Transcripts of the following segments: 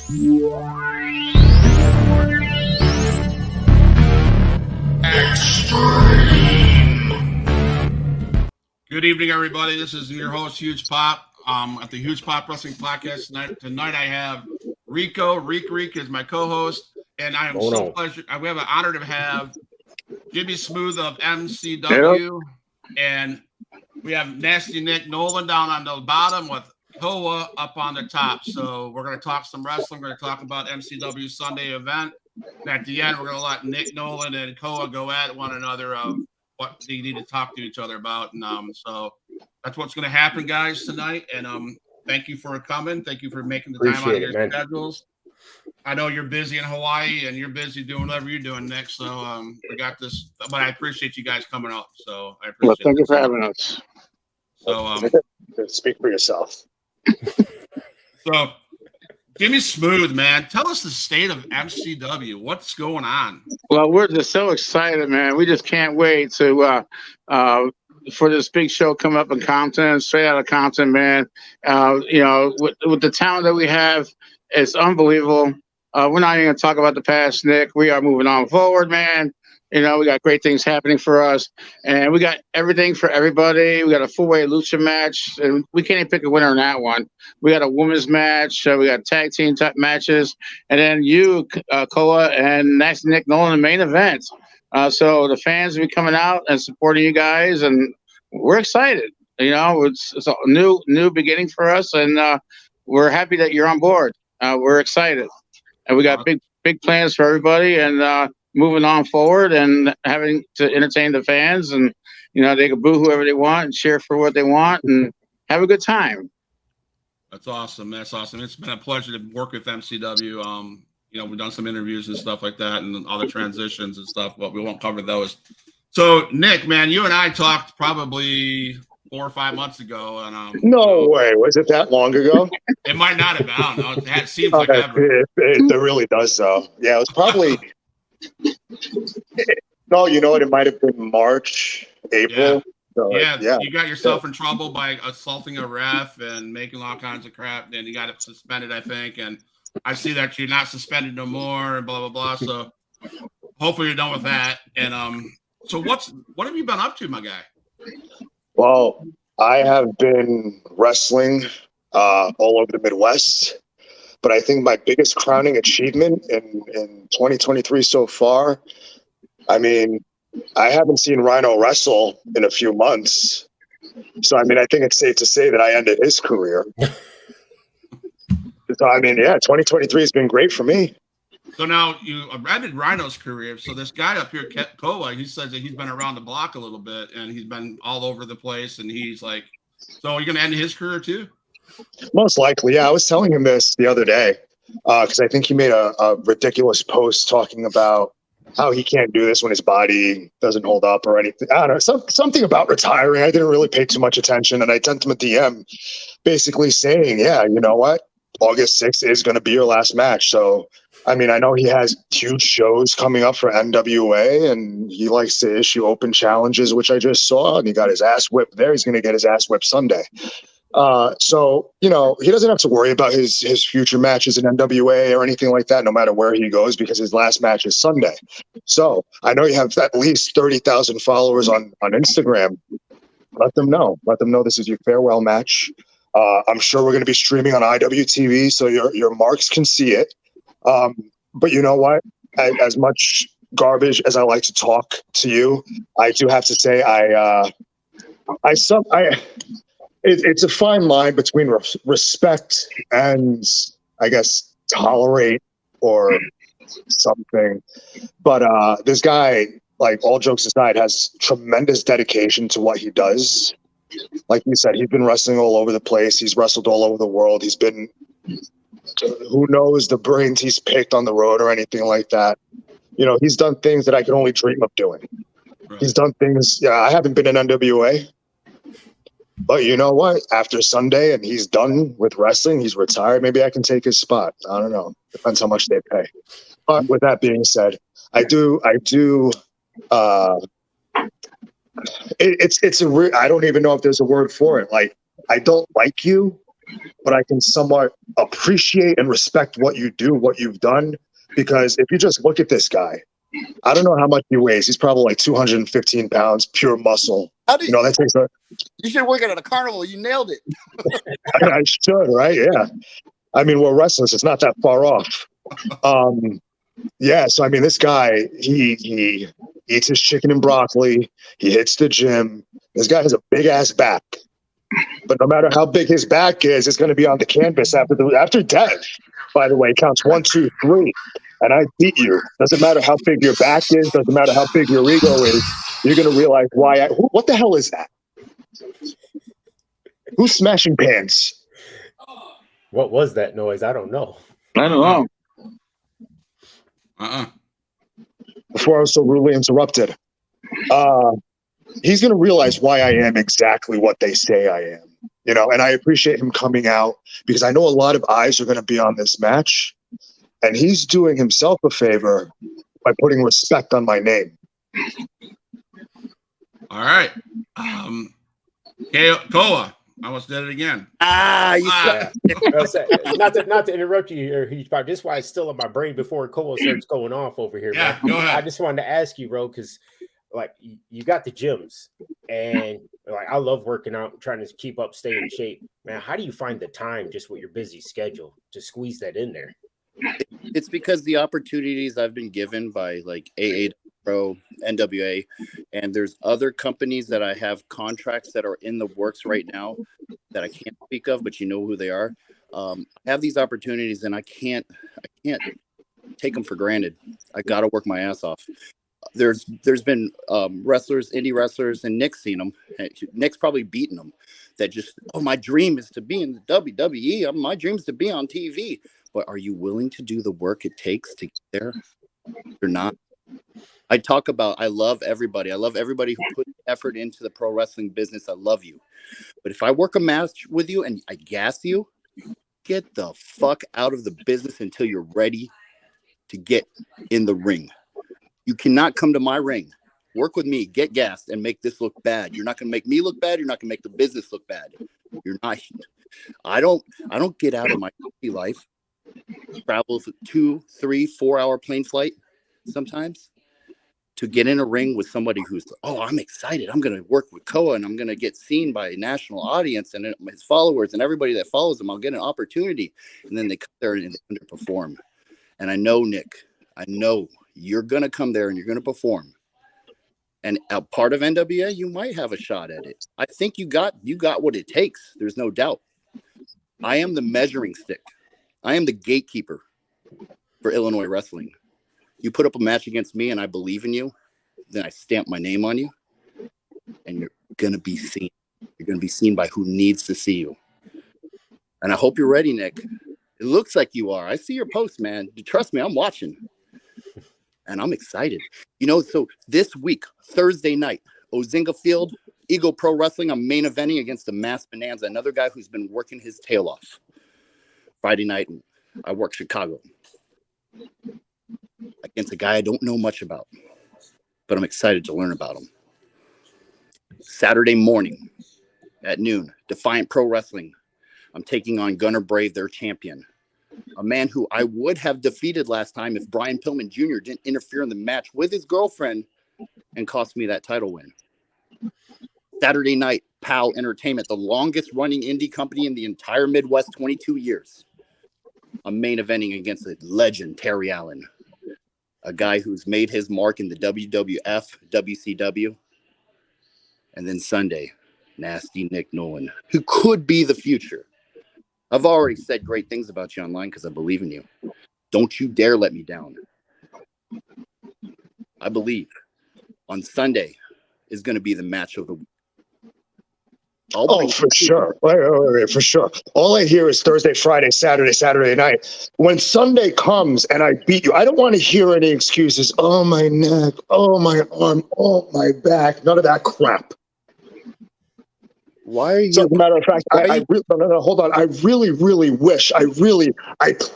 Good evening, everybody. This is your host, Huge Pop, at the Huge Pop Wrestling Podcast. Tonight I have Rico. Reek is my co-host, and I am we have an honor to have Jimmy Smooth of MCW, and we have Nasty Nick Nolan down on the bottom with Hoa up on the top. So we're going to talk some wrestling. We're going to talk about MCW Sunday event. And at the end, we're going to let Nick Nolan and Hoa go at one another of what they need to talk to each other about. And so that's what's going to happen, guys, tonight. And thank you for coming. Thank you for making the time out of your schedules. I know you're busy in Hawaii and you're busy doing whatever you're doing next. So we got this, but I appreciate you guys coming up. So I appreciate thank you for having us. So speak for yourself. So Jimmy Smooth, man, tell us the state of MCW. What's going on? Well, we're just so excited, man. We just can't wait to for this big show coming up in Compton, straight out of Compton, man. With the talent that we have, it's unbelievable. We're not even going to talk about the past, Nick. We are moving on forward, man. We got great things happening for us, and we got everything for everybody. We got a full-weight lucha match, and we can't even pick a winner in that one. We got a women's match. We got tag team type matches, and then you, Koa, and next Nick Nolan, the main event. So the fans will be coming out and supporting you guys, and we're excited. It's a new beginning for us, and we're happy that you're on board. We're excited, and we got big plans for everybody, and moving on forward and having to entertain the fans, and they can boo whoever they want and cheer for what they want and have a good time. That's awesome. It's been a pleasure to work with MCW. We've done some interviews and stuff like that and all the transitions and stuff, but we won't cover those. So Nick, man, you and I talked probably 4 or 5 months ago, and no way, was it that long ago? It might not have been. I don't know. It seems like ever. It really does, though. Yeah, it was probably. No, you know what? It might have been March, April. Yeah. So, you got yourself in trouble by assaulting a ref and making all kinds of crap. Then you got it suspended, I think. And I see that you're not suspended no more, and blah blah blah. So hopefully you're done with that. And so what have you been up to, my guy? Well, I have been wrestling all over the Midwest. But I think my biggest crowning achievement in 2023 so far, I mean, I haven't seen Rhino wrestle in a few months. So, I mean, I think it's safe to say that I ended his career. So, I mean, 2023 has been great for me. So now you ended Rhino's career. So this guy up here, Koa, he says that he's been around the block a little bit and he's been all over the place. And he's like, so are you going to end his career too? Most likely, yeah. I was telling him this the other day because I think he made a ridiculous post talking about how he can't do this when his body doesn't hold up or anything. I don't know, something about retiring. I didn't really pay too much attention, and I sent him a DM basically saying, yeah, you know what? August 6th is going to be your last match. So, I mean, I know he has huge shows coming up for NWA, and he likes to issue open challenges, which I just saw, and he got his ass whipped there. He's going to get his ass whipped Sunday. So, he doesn't have to worry about his future matches in NWA or anything like that, no matter where he goes, because his last match is Sunday. So I know you have at least 30,000 followers on Instagram. Let them know this is your farewell match. I'm sure we're going to be streaming on IWTV, so your marks can see it. But you know what? As much garbage as I like to talk to you, I do have to say it's a fine line between respect and, I guess, tolerate or something. But this guy, like, all jokes aside, has tremendous dedication to what he does. Like you said, he's been wrestling all over the place. He's wrestled all over the world. He's been, who knows the brains he's picked on the road or anything like that. He's done things that I could only dream of doing. Right. He's done things. Yeah, I haven't been in NWA. But you know what? After Sunday and he's done with wrestling, he's retired. Maybe I can take his spot. I don't know. Depends how much they pay. But with that being said, I don't even know if there's a word for it. Like, I don't like you, but I can somewhat appreciate and respect what you do, what you've done. Because if you just look at this guy, I don't know how much he weighs. He's probably like 215 pounds, pure muscle. How do You know, that takes a. You should work at a carnival. You nailed it. I should, right? Yeah. I mean, we're wrestlers. It's not that far off. Yeah. So I mean, this guy, he eats his chicken and broccoli. He hits the gym. This guy has a big ass back. But no matter how big his back is, it's going to be on the canvas after death. By the way, it counts 1, 2, 3, and I beat you. Doesn't matter how big your back is. Doesn't matter how big your ego is. You're going to realize why. What the hell is that? Who's smashing pans? What was that noise? I don't know. I don't know. Before I was so rudely interrupted. He's going to realize why I am exactly what they say I am. You know, and I appreciate him coming out because I know a lot of eyes are going to be on this match. And he's doing himself a favor by putting respect on my name. All right. Koa. I almost did it again. Not to interrupt you here, Huge Pop. This is why it's still in my brain before Koa starts going off over here. Yeah, man. go ahead. I just wanted to ask you, bro, because like you got the gyms and like I love working out, trying to keep up, stay in shape. Man, how do you find the time just with your busy schedule to squeeze that in there? It's because the opportunities I've been given by like AA Pro, NWA, and there's other companies that I have contracts that are in the works right now that I can't speak of, but you know who they are. I have these opportunities and I can't take them for granted. I got to work my ass off. There's been wrestlers, indie wrestlers, and Nick's seen them. Nick's probably beaten them. That just, my dream is to be in the WWE. My dream is to be on TV. But are you willing to do the work it takes to get there? You're not. I love everybody. I love everybody who put effort into the pro wrestling business. I love you. But if I work a match with you and I gas you, get the fuck out of the business until you're ready to get in the ring. You cannot come to my ring, work with me, get gassed, and make this look bad. You're not going to make me look bad. You're not going to make the business look bad. You're not. I don't get out of my life, travel 2, 3, 4 hour plane flight sometimes to get in a ring with somebody who's, I'm excited. I'm going to work with Koa and I'm going to get seen by a national audience and his followers and everybody that follows him. I'll get an opportunity. And then they come there and they underperform. And I know, Nick, you're going to come there and you're going to perform. And a part of NWA, you might have a shot at it. I think you got what it takes. There's no doubt. I am the measuring stick. I am the gatekeeper for Illinois wrestling. You put up a match against me and I believe in you, then I stamp my name on you and you're going to be seen. You're going to be seen by who needs to see you. And I hope you're ready, Nick. It looks like you are. I see your post, man. Trust me, I'm watching. And I'm excited. So this week, Thursday night, Ozinga Field, Eagle Pro Wrestling, I'm main eventing against the Mass Bonanza, another guy who's been working his tail off. Friday night, I work Chicago against a guy I don't know much about, but I'm excited to learn about him. Saturday morning at noon, Defiant Pro Wrestling. I'm taking on Gunnar Brave, their champion. A man who I would have defeated last time if Brian Pillman Jr. didn't interfere in the match with his girlfriend and cost me that title win. Saturday night, PAL Entertainment, the longest running indie company in the entire Midwest, 22 years. I'm main eventing against the legend, Terry Allen, a guy who's made his mark in the WWF, WCW. And then Sunday, Nasty Nick Nolan, who could be the future. I've already said great things about you online because I believe in you. Don't you dare let me down. I believe on Sunday is going to be the match of the week. For sure. Wait, for sure. All I hear is Thursday, Friday, Saturday night. When Sunday comes and I beat you, I don't want to hear any excuses. Oh, my neck. Oh, my arm. Oh, my back. None of that crap. Why are So you? as a matter of fact, no, hold on. I really wish, I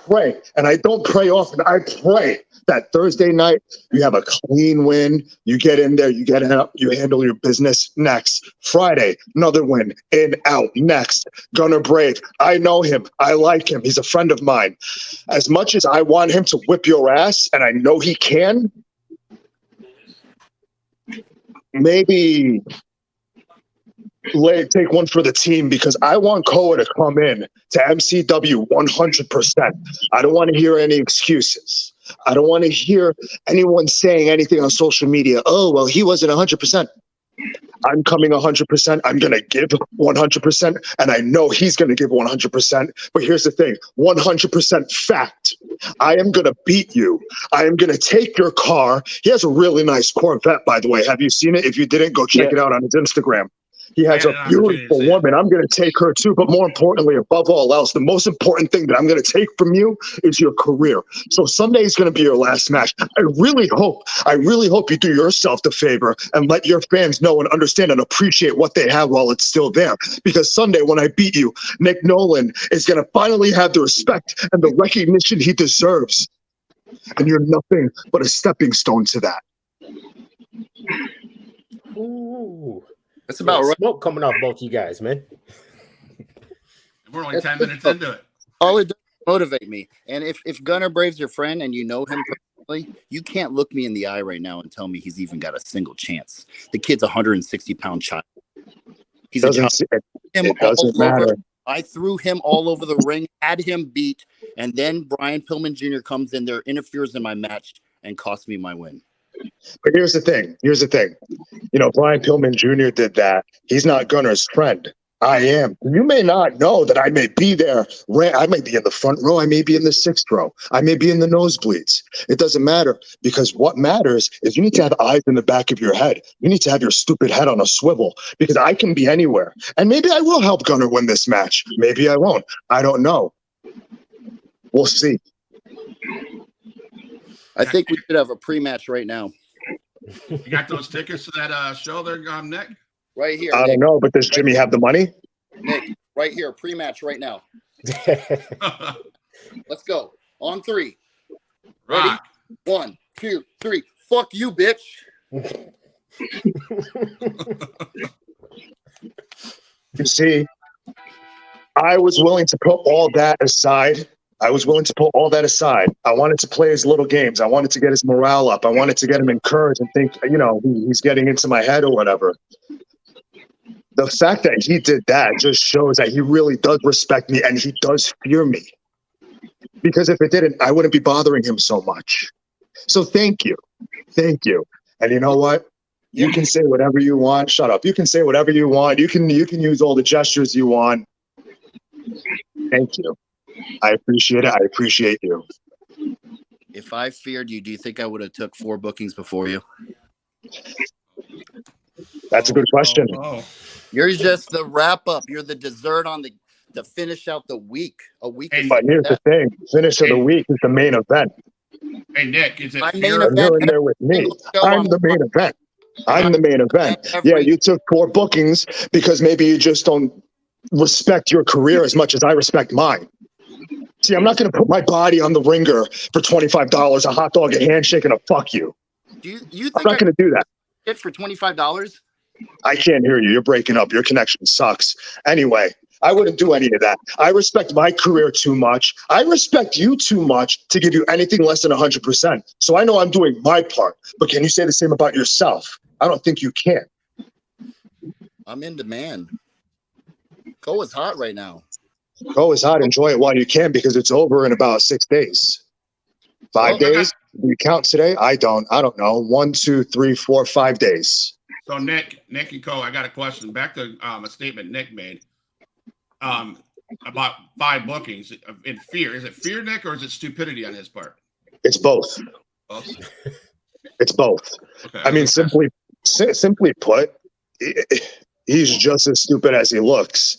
pray, and I don't pray often. I pray that Thursday night you have a clean win. You get in there, you get up, you handle your business. Next Friday, another win, in, out. Next, Gunnar Brave. I know him. I like him. He's a friend of mine. As much as I want him to whip your ass, and I know he can, maybe take one for the team, because I want Koa to come in to MCW 100%. I don't want to hear any excuses. I don't want to hear anyone saying anything on social media. Oh, well, he wasn't 100%. I'm coming 100%. I'm going to give 100%. And I know he's going to give 100%. But here's the thing, 100% fact. I am going to beat you. I am going to take your car. He has a really nice Corvette, by the way. Have you seen it? If you didn't, go check it out on his Instagram. He has a beautiful woman. I'm going to take her too. But more importantly, above all else, the most important thing that I'm going to take from you is your career. So Sunday is going to be your last match. I really hope you do yourself the favor and let your fans know and understand and appreciate what they have while it's still there. Because Sunday, when I beat you, Nick Nolan is going to finally have the respect and the recognition he deserves. And you're nothing but a stepping stone to that. Ooh. That's about right. Smoke coming off both you guys, man. We're only 10 minutes into it. All it does is motivate me. And if Gunnar Brave's your friend and you know him personally, you can't look me in the eye right now and tell me he's even got a single chance. The kid's a 160-pound child. He's It doesn't matter. I threw him all over the ring, had him beat, and then Brian Pillman Jr. comes in there, interferes in my match, and cost me my win. But here's the thing. You know, Brian Pillman Jr. did that. He's not Gunnar's friend. I am. You may not know that I may be there. I may be in the front row. I may be in the sixth row. I may be in the nosebleeds. It doesn't matter, because what matters is you need to have eyes in the back of your head. You need to have your stupid head on a swivel, because I can be anywhere. And maybe I will help Gunnar win this match. Maybe I won't. I don't know. We'll see. I think we should have a pre-match right now. You got those tickets to that show there, Nick? Right here. I don't know, but does Jimmy have the money? Nick, right here, pre-match right now. Let's go. On 3. Ready? Rock. 1, 2, 3. Fuck you, bitch. You see, I was willing to put all that aside. I wanted to play his little games. I wanted to get his morale up. I wanted to get him encouraged and think, you know, he's getting into my head or whatever. The fact that he did that just shows that he really does respect me and he does fear me. Because if it didn't, I wouldn't be bothering him so much. So thank you. Thank you. And you know what? You can say whatever you want. Shut up. You can say whatever you want. You can use all the gestures you want. Thank you. I appreciate it. I appreciate you. If I feared you, do you think I would have took 4 bookings before you? That's a good question. You're just the wrap up. You're the dessert on the finish out the week. A week. But here's the thing: finish of the week is the main event. Hey Nick, is it You're in there with me? I'm the main event. I'm the main event. Yeah, you took 4 bookings because maybe you just don't respect your career as much as I respect mine. See, I'm not going to put my body on the ringer for $25, a hot dog, a handshake, and a fuck you. Do you think I'm not going to do that. It for $25? I can't hear you. You're breaking up. Your connection sucks. Anyway, I wouldn't do any of that. I respect my career too much. I respect you too much to give you anything less than 100%. So I know I'm doing my part. But can you say the same about yourself? I don't think you can. I'm in demand. Go is hot right now. Go is hot. Enjoy it while you can, because it's over in about 6 days. 5 days? Do you count today? I don't know. 1, 2, 3, 4, 5 days. So Nick and Co, I got a question. Back to a statement Nick made about 5 bookings in fear. Is it fear, Nick, or is it stupidity on his part? It's both. It's both. Okay, I mean, simply put, he's just as stupid as he looks.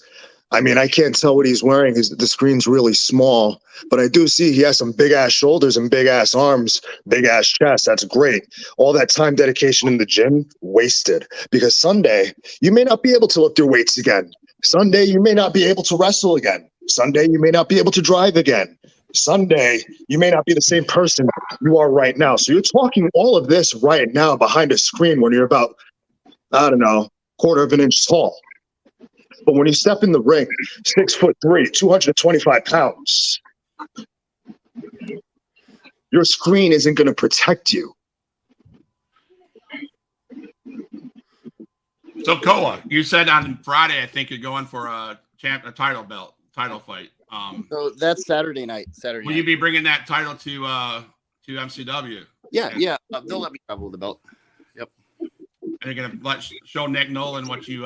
I mean, I can't tell what he's wearing. The screen's really small, but I do see he has some big ass shoulders and big ass arms, big ass chest. That's great. All that time dedication in the gym, wasted. Because Sunday, you may not be able to lift your weights again. Sunday, you may not be able to wrestle again. Sunday, you may not be able to drive again. Sunday, you may not be the same person you are right now. So you're talking all of this right now behind a screen when you're about, I don't know, quarter of an inch tall. But when you step in the ring, 6'3", 225 pounds, your screen isn't going to protect you. So Koa, you said on Friday, I think you're going for a title fight. So that's Saturday night. Will you be bringing that title to MCW? Yeah. They'll let me travel with the belt. Yep. And you're gonna show Nick Nolan what you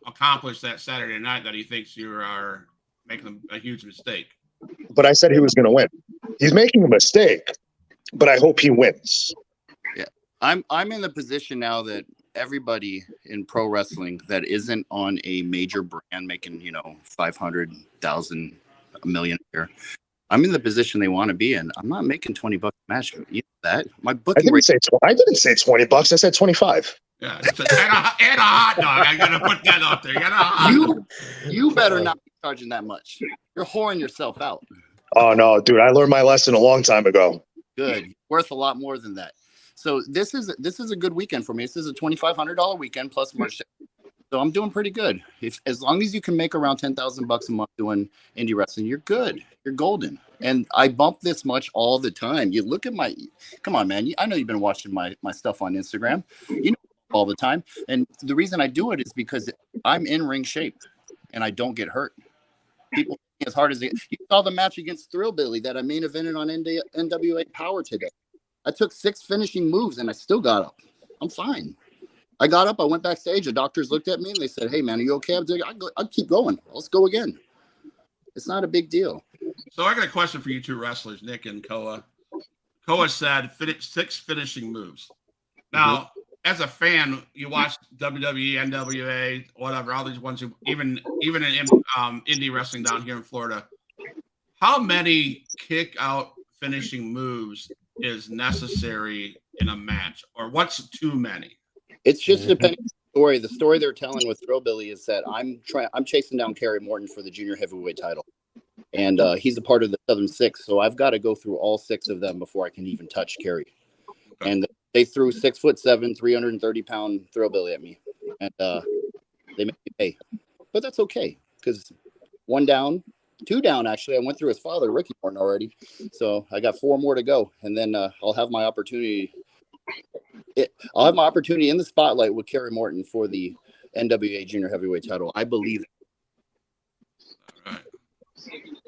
accomplished that Saturday night, that he thinks you are making a huge mistake. But I said he was going to win. He's making a mistake, but I hope he wins. Yeah, I'm in the position now that everybody in pro wrestling that isn't on a major brand making, 500,000, $1 million a year, I'm in the position they want to be in. I'm not making $20 a match. You know that my booking I didn't say $20. I said 25. Yeah, and a hot dog. I gotta put that up there. You better not be charging that much. You're whoring yourself out. Oh no, dude! I learned my lesson a long time ago. Good, worth a lot more than that. So this is a good weekend for me. This is a $2,500 weekend plus merch. So I'm doing pretty good. As long as you can make around $10,000 a month doing indie wrestling, you're good. You're golden. And I bump this much all the time. You look at come on, man. I know you've been watching my stuff on Instagram. You know all the time. And the reason I do it is because I'm in ring shape and I don't get hurt. People as hard as you saw the match against Thrillbilly that I main evented on NWA Power today. I took 6 finishing moves and I still got up. I'm fine. I got up. I went backstage. The doctors looked at me and they said, "Hey, man, are you okay?" I'm like, I'll keep going. Let's go again. It's not a big deal. So I got a question for you two wrestlers, Nick and Koa. Koa said 6 finishing moves. Now, as a fan, you watch WWE, NWA, whatever, all these ones, even in indie wrestling down here in Florida. How many kick-out finishing moves is necessary in a match, or what's too many? It's just depending on the story. The story they're telling with Thrillbilly is that I'm chasing down Kerry Morton for the junior heavyweight title, and he's a part of the Southern Six, so I've got to go through all 6 of them before I can even touch Kerry. Okay. And they threw 6'7", 330-pound Thrillbilly at me, and they made me pay. But that's okay because 1 down, 2 down. Actually, I went through his father, Ricky Morton, already, so I got 4 more to go, and then I'll have my opportunity. I'll have my opportunity in the spotlight with Kerry Morton for the NWA Junior Heavyweight title. I believe. All right.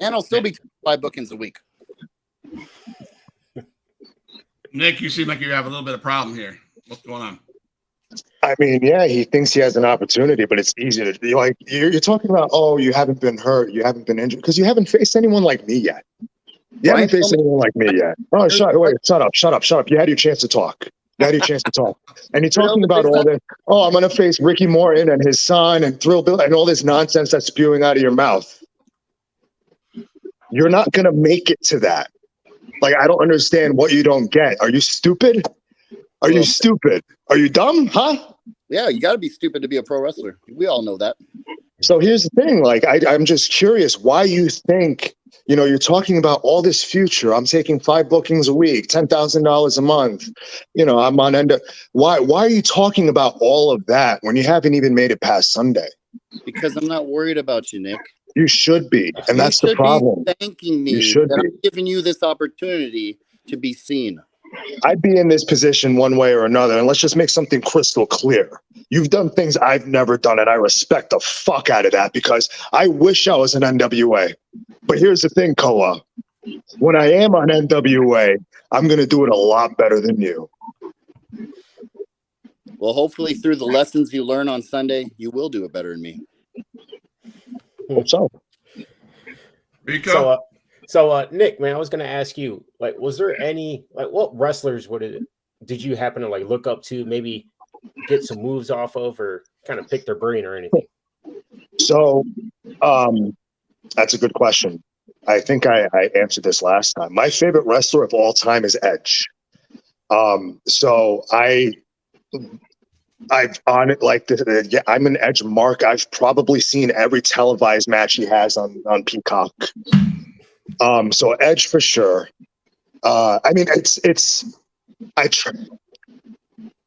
And I'll still be 5 bookings a week. Nick, you seem like you have a little bit of problem here. What's going on? I mean, yeah, he thinks he has an opportunity, but it's easy to be like, you're talking about, oh, you haven't been hurt, you haven't been injured, because you haven't faced anyone like me yet. You haven't faced anyone like me yet. Oh, shut up. You had your chance to talk. And you're talking about all this, oh, I'm going to face Ricky Morton and his son and Thrillbilly and all this nonsense that's spewing out of your mouth. You're not going to make it to that. Like, I don't understand what you don't get. Are you stupid? Are you dumb? Huh? Yeah, you got to be stupid to be a pro wrestler. We all know that. So here's the thing. Like, I'm just curious why you think, you're talking about all this future. I'm taking 5 bookings a week, $10,000 a month. I'm on end. Why are you talking about all of that when you haven't even made it past Sunday? Because I'm not worried about you, Nick. You should be, and that's the problem. Thanking me. You should be. I'm giving you this opportunity to be seen. I'd be in this position one way or another, and let's just make something crystal clear. You've done things I've never done, and I respect the fuck out of that because I wish I was an NWA. But here's the thing, Koa. When I am on NWA, I'm going to do it a lot better than you. Well, hopefully through the lessons you learn on Sunday, you will do it better than me. Hope so. Rico? So, Nick, man, I was going to ask you, like, was there any, like, what wrestlers did you happen to, like, look up to, maybe get some moves off of or kind of pick their brain or anything? So, that's a good question. I think I answered this last time. My favorite wrestler of all time is Edge. So I've on it like yeah, I'm an Edge mark. I've probably seen every televised match he has on Peacock. So Edge for sure. I mean, it's I tr-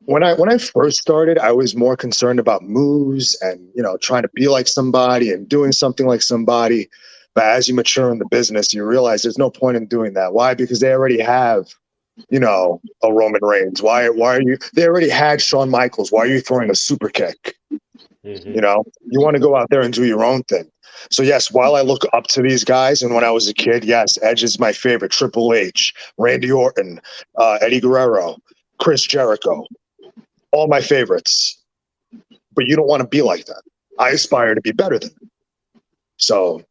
when I first started, I was more concerned about moves and trying to be like somebody and doing something like somebody. But as you mature in the business, you realize there's no point in doing that. Why? Because they already have a Roman Reigns. Why are you? They already had Shawn Michaels. Why are you throwing a super kick? Mm-hmm. You want to go out there and do your own thing. So yes, while I look up to these guys, and when I was a kid, yes, Edge is my favorite. Triple H, Randy Orton, Eddie Guerrero, Chris Jericho, all my favorites. But you don't want to be like that. I aspire to be better than them. So,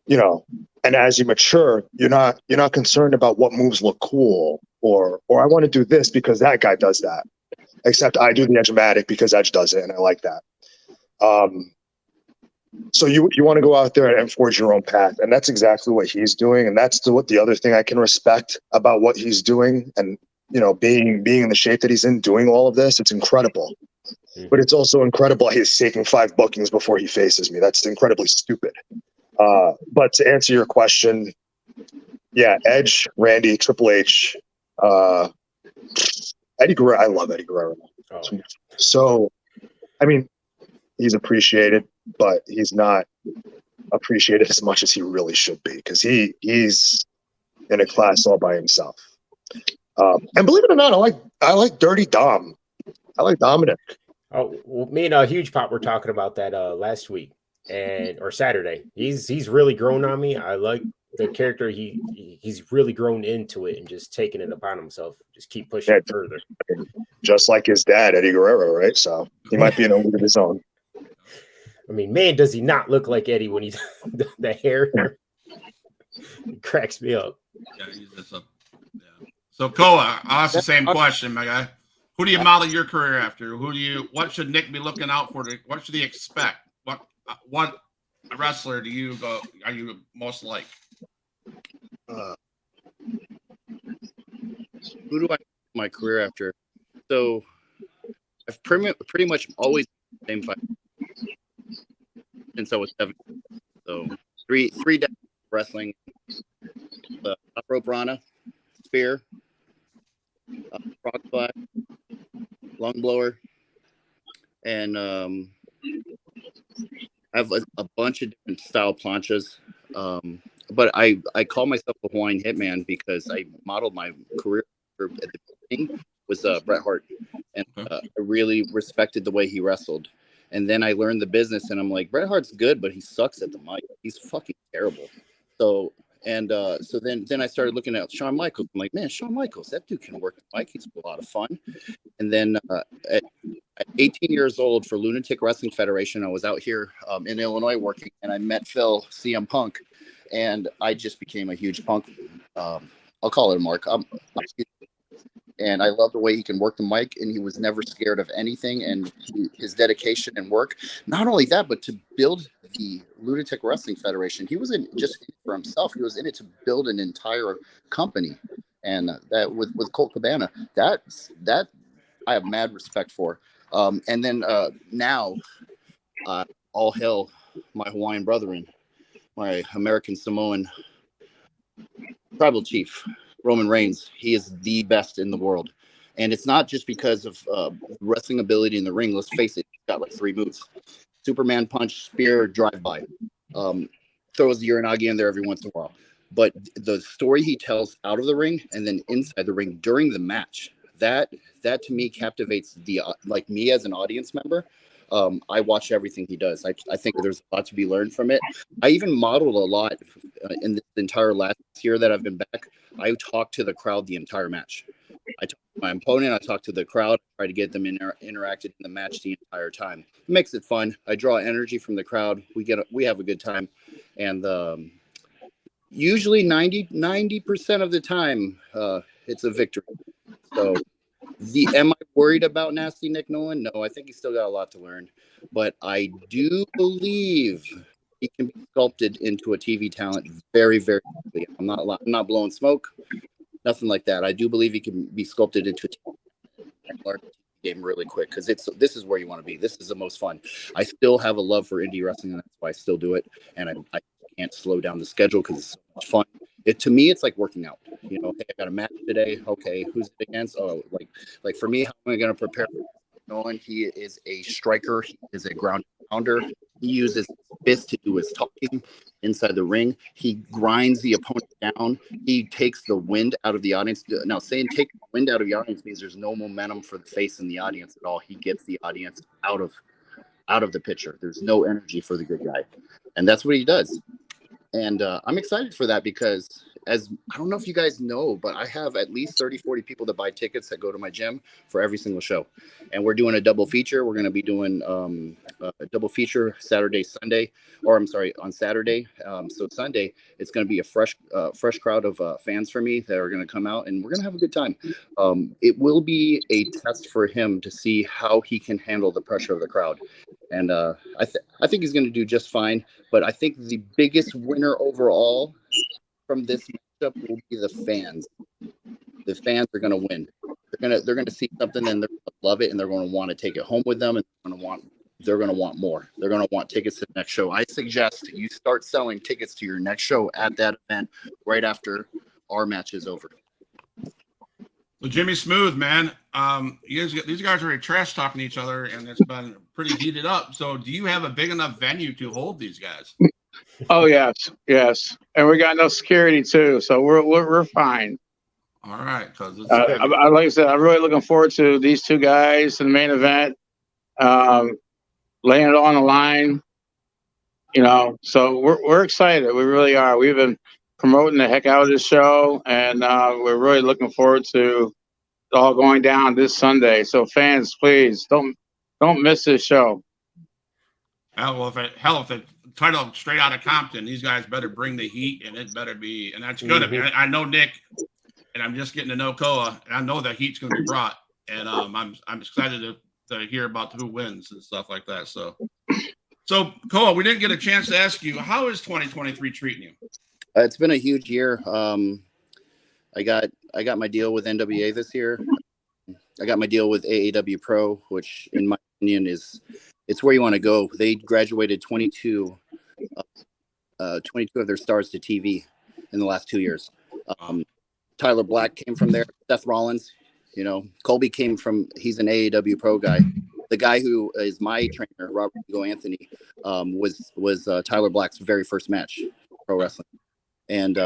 and as you mature, you're not concerned about what moves look cool or I want to do this because that guy does that. Except I do the Edge-matic because Edge does it, and I like that. So you want to go out there and forge your own path, and that's exactly what he's doing, and that's what the other thing I can respect about what he's doing, and being in the shape that he's in, doing all of this, it's incredible. But it's also incredible he's taking 5 bookings before he faces me. That's incredibly stupid. But to answer your question, yeah, Edge, Randy, Triple H, Eddie Guerrero. I love Eddie Guerrero. Oh, yeah. So, I mean, he's appreciated, but he's not appreciated as much as he really should be because he's in a class all by himself. And believe it or not, I like Dirty Dom. I like Dominic. Oh, well, me and Huge Pop were talking about that last week or Saturday. He's really grown on me. I like the character. He's really grown into it and just taking it upon himself. Just keep pushing it further. Just like his dad, Eddie Guerrero, right? So he might be in a league of his own. I mean, man, does he not look like Eddie when he's the hair? It cracks me up. Yeah, he's just yeah. So Koa, I'll ask the same question, my guy. Who do you model your career after? What should Nick be looking out for? What should he expect? What wrestler are you most like? Who do I my career after? So I've pretty much always the same fight since I was 7. So three decades of wrestling: the top rope Rana, spear, frog splash, lung blower, and I have a bunch of different style planchas. But I call myself a Hawaiian Hitman because I modeled my career at the beginning was Bret Hart, and I really respected the way he wrestled. And then I learned the business, and I'm like, Bret Hart's good, but he sucks at the mic. He's fucking terrible. So then I started looking at Shawn Michaels. I'm like, man, Shawn Michaels, that dude can work the mic. He's a lot of fun. And then at 18 years old for Lunatic Wrestling Federation, I was out here in Illinois working, and I met Phil CM Punk, and I just became a huge Punk. I'll call it a mark. And I love the way he can work the mic, and he was never scared of anything. And his dedication and work. Not only that, but to build the Lunatic Wrestling Federation, he wasn't just for himself. He was in it to build an entire company, and that with Colt Cabana, that I have mad respect for. And then now, all hail my Hawaiian brethren, my American Samoan tribal chief, Roman Reigns. He is the best in the world. And it's not just because of wrestling ability in the ring. Let's face it, he's got like 3 moves: Superman punch, spear, drive-by. Throws the Uranagi in there every once in a while. But the story he tells out of the ring and then inside the ring during the match, that to me captivates the like me as an audience member. I watch everything he does. I think there's a lot to be learned from it. I even modeled a lot in the entire last year that I've been back. I talked to the crowd the entire match. I talked to my opponent. I talked to the crowd. Try to get them interacted in the match the entire time. It makes it fun. I draw energy from the crowd. We have a good time, and usually 90% of the time it's a victory. So. Am I worried about Nasty Nick Nolan? No, I think he's still got a lot to learn. But I do believe he can be sculpted into a TV talent very, very quickly. I'm not blowing smoke, nothing like that. I do believe he can be sculpted into a TV game really quick because this is where you want to be. This is the most fun. I still have a love for indie wrestling, and that's why I still do it. And I can't slow down the schedule because it's so much fun. To me, it's like working out. You know, hey, I got a match today. Okay, who's it against? Oh, like for me, how am I going to prepare for Nolan? He is a striker. He is a ground pounder. He uses his fist to do his talking inside the ring. He grinds the opponent down. He takes the wind out of the audience. Now, saying take the wind out of the audience means there's no momentum for the face in the audience at all. He gets the audience out of the picture. There's no energy for the good guy. And that's what he does. And I'm excited for that because as I don't know if you guys know, but I have at least 30, 40 people that buy tickets that go to my gym for every single show. And we're doing a double feature. We're going to be doing a double feature Saturday, Sunday, or I'm sorry, on Saturday. So Sunday, it's going to be a fresh crowd of fans for me that are going to come out and we're going to have a good time. It will be a test for him to see how he can handle the pressure of the crowd. And I think he's going to do just fine. But I think the biggest winner overall from this matchup will be the fans. The fans are going to win. They're going to see something and they're going to love it and they're going to want to take it home with them and they're going to want more. They're going to want tickets to the next show. I suggest you start selling tickets to your next show at that event right after our match is over. Well, Jimmy Smooth, man, these guys are trash talking each other, and it's been pretty heated up. So, do you have a big enough venue to hold these guys? Oh yes, and we got no security too, so we're fine. All right, because like I said, I'm really looking forward to these two guys in the main event, laying it on the line. You know, so we're excited. We really are. We've been promoting the heck out of this show, and we're really looking forward to it all going down this Sunday. So fans, please don't miss this show. If the title straight out of Compton, these guys better bring the heat, and it better be, and that's good. Mm-hmm. I know Nick, and I'm just getting to know Koa, and I know that heat's going to be brought, and I'm excited to hear about who wins and stuff like that. So Koa, we didn't get a chance to ask you, how is 2023 treating you? It's been a huge year. I got my deal with NWA this year. I got my deal with AAW Pro, which in my opinion it's where you want to go. They graduated 22 of their stars to TV in the last 2 years. Tyler Black came from there. Seth Rollins, you know, Colby he's an AAW Pro guy. The guy who is my trainer, Robert Ego Anthony, was Tyler Black's very first match pro wrestling. And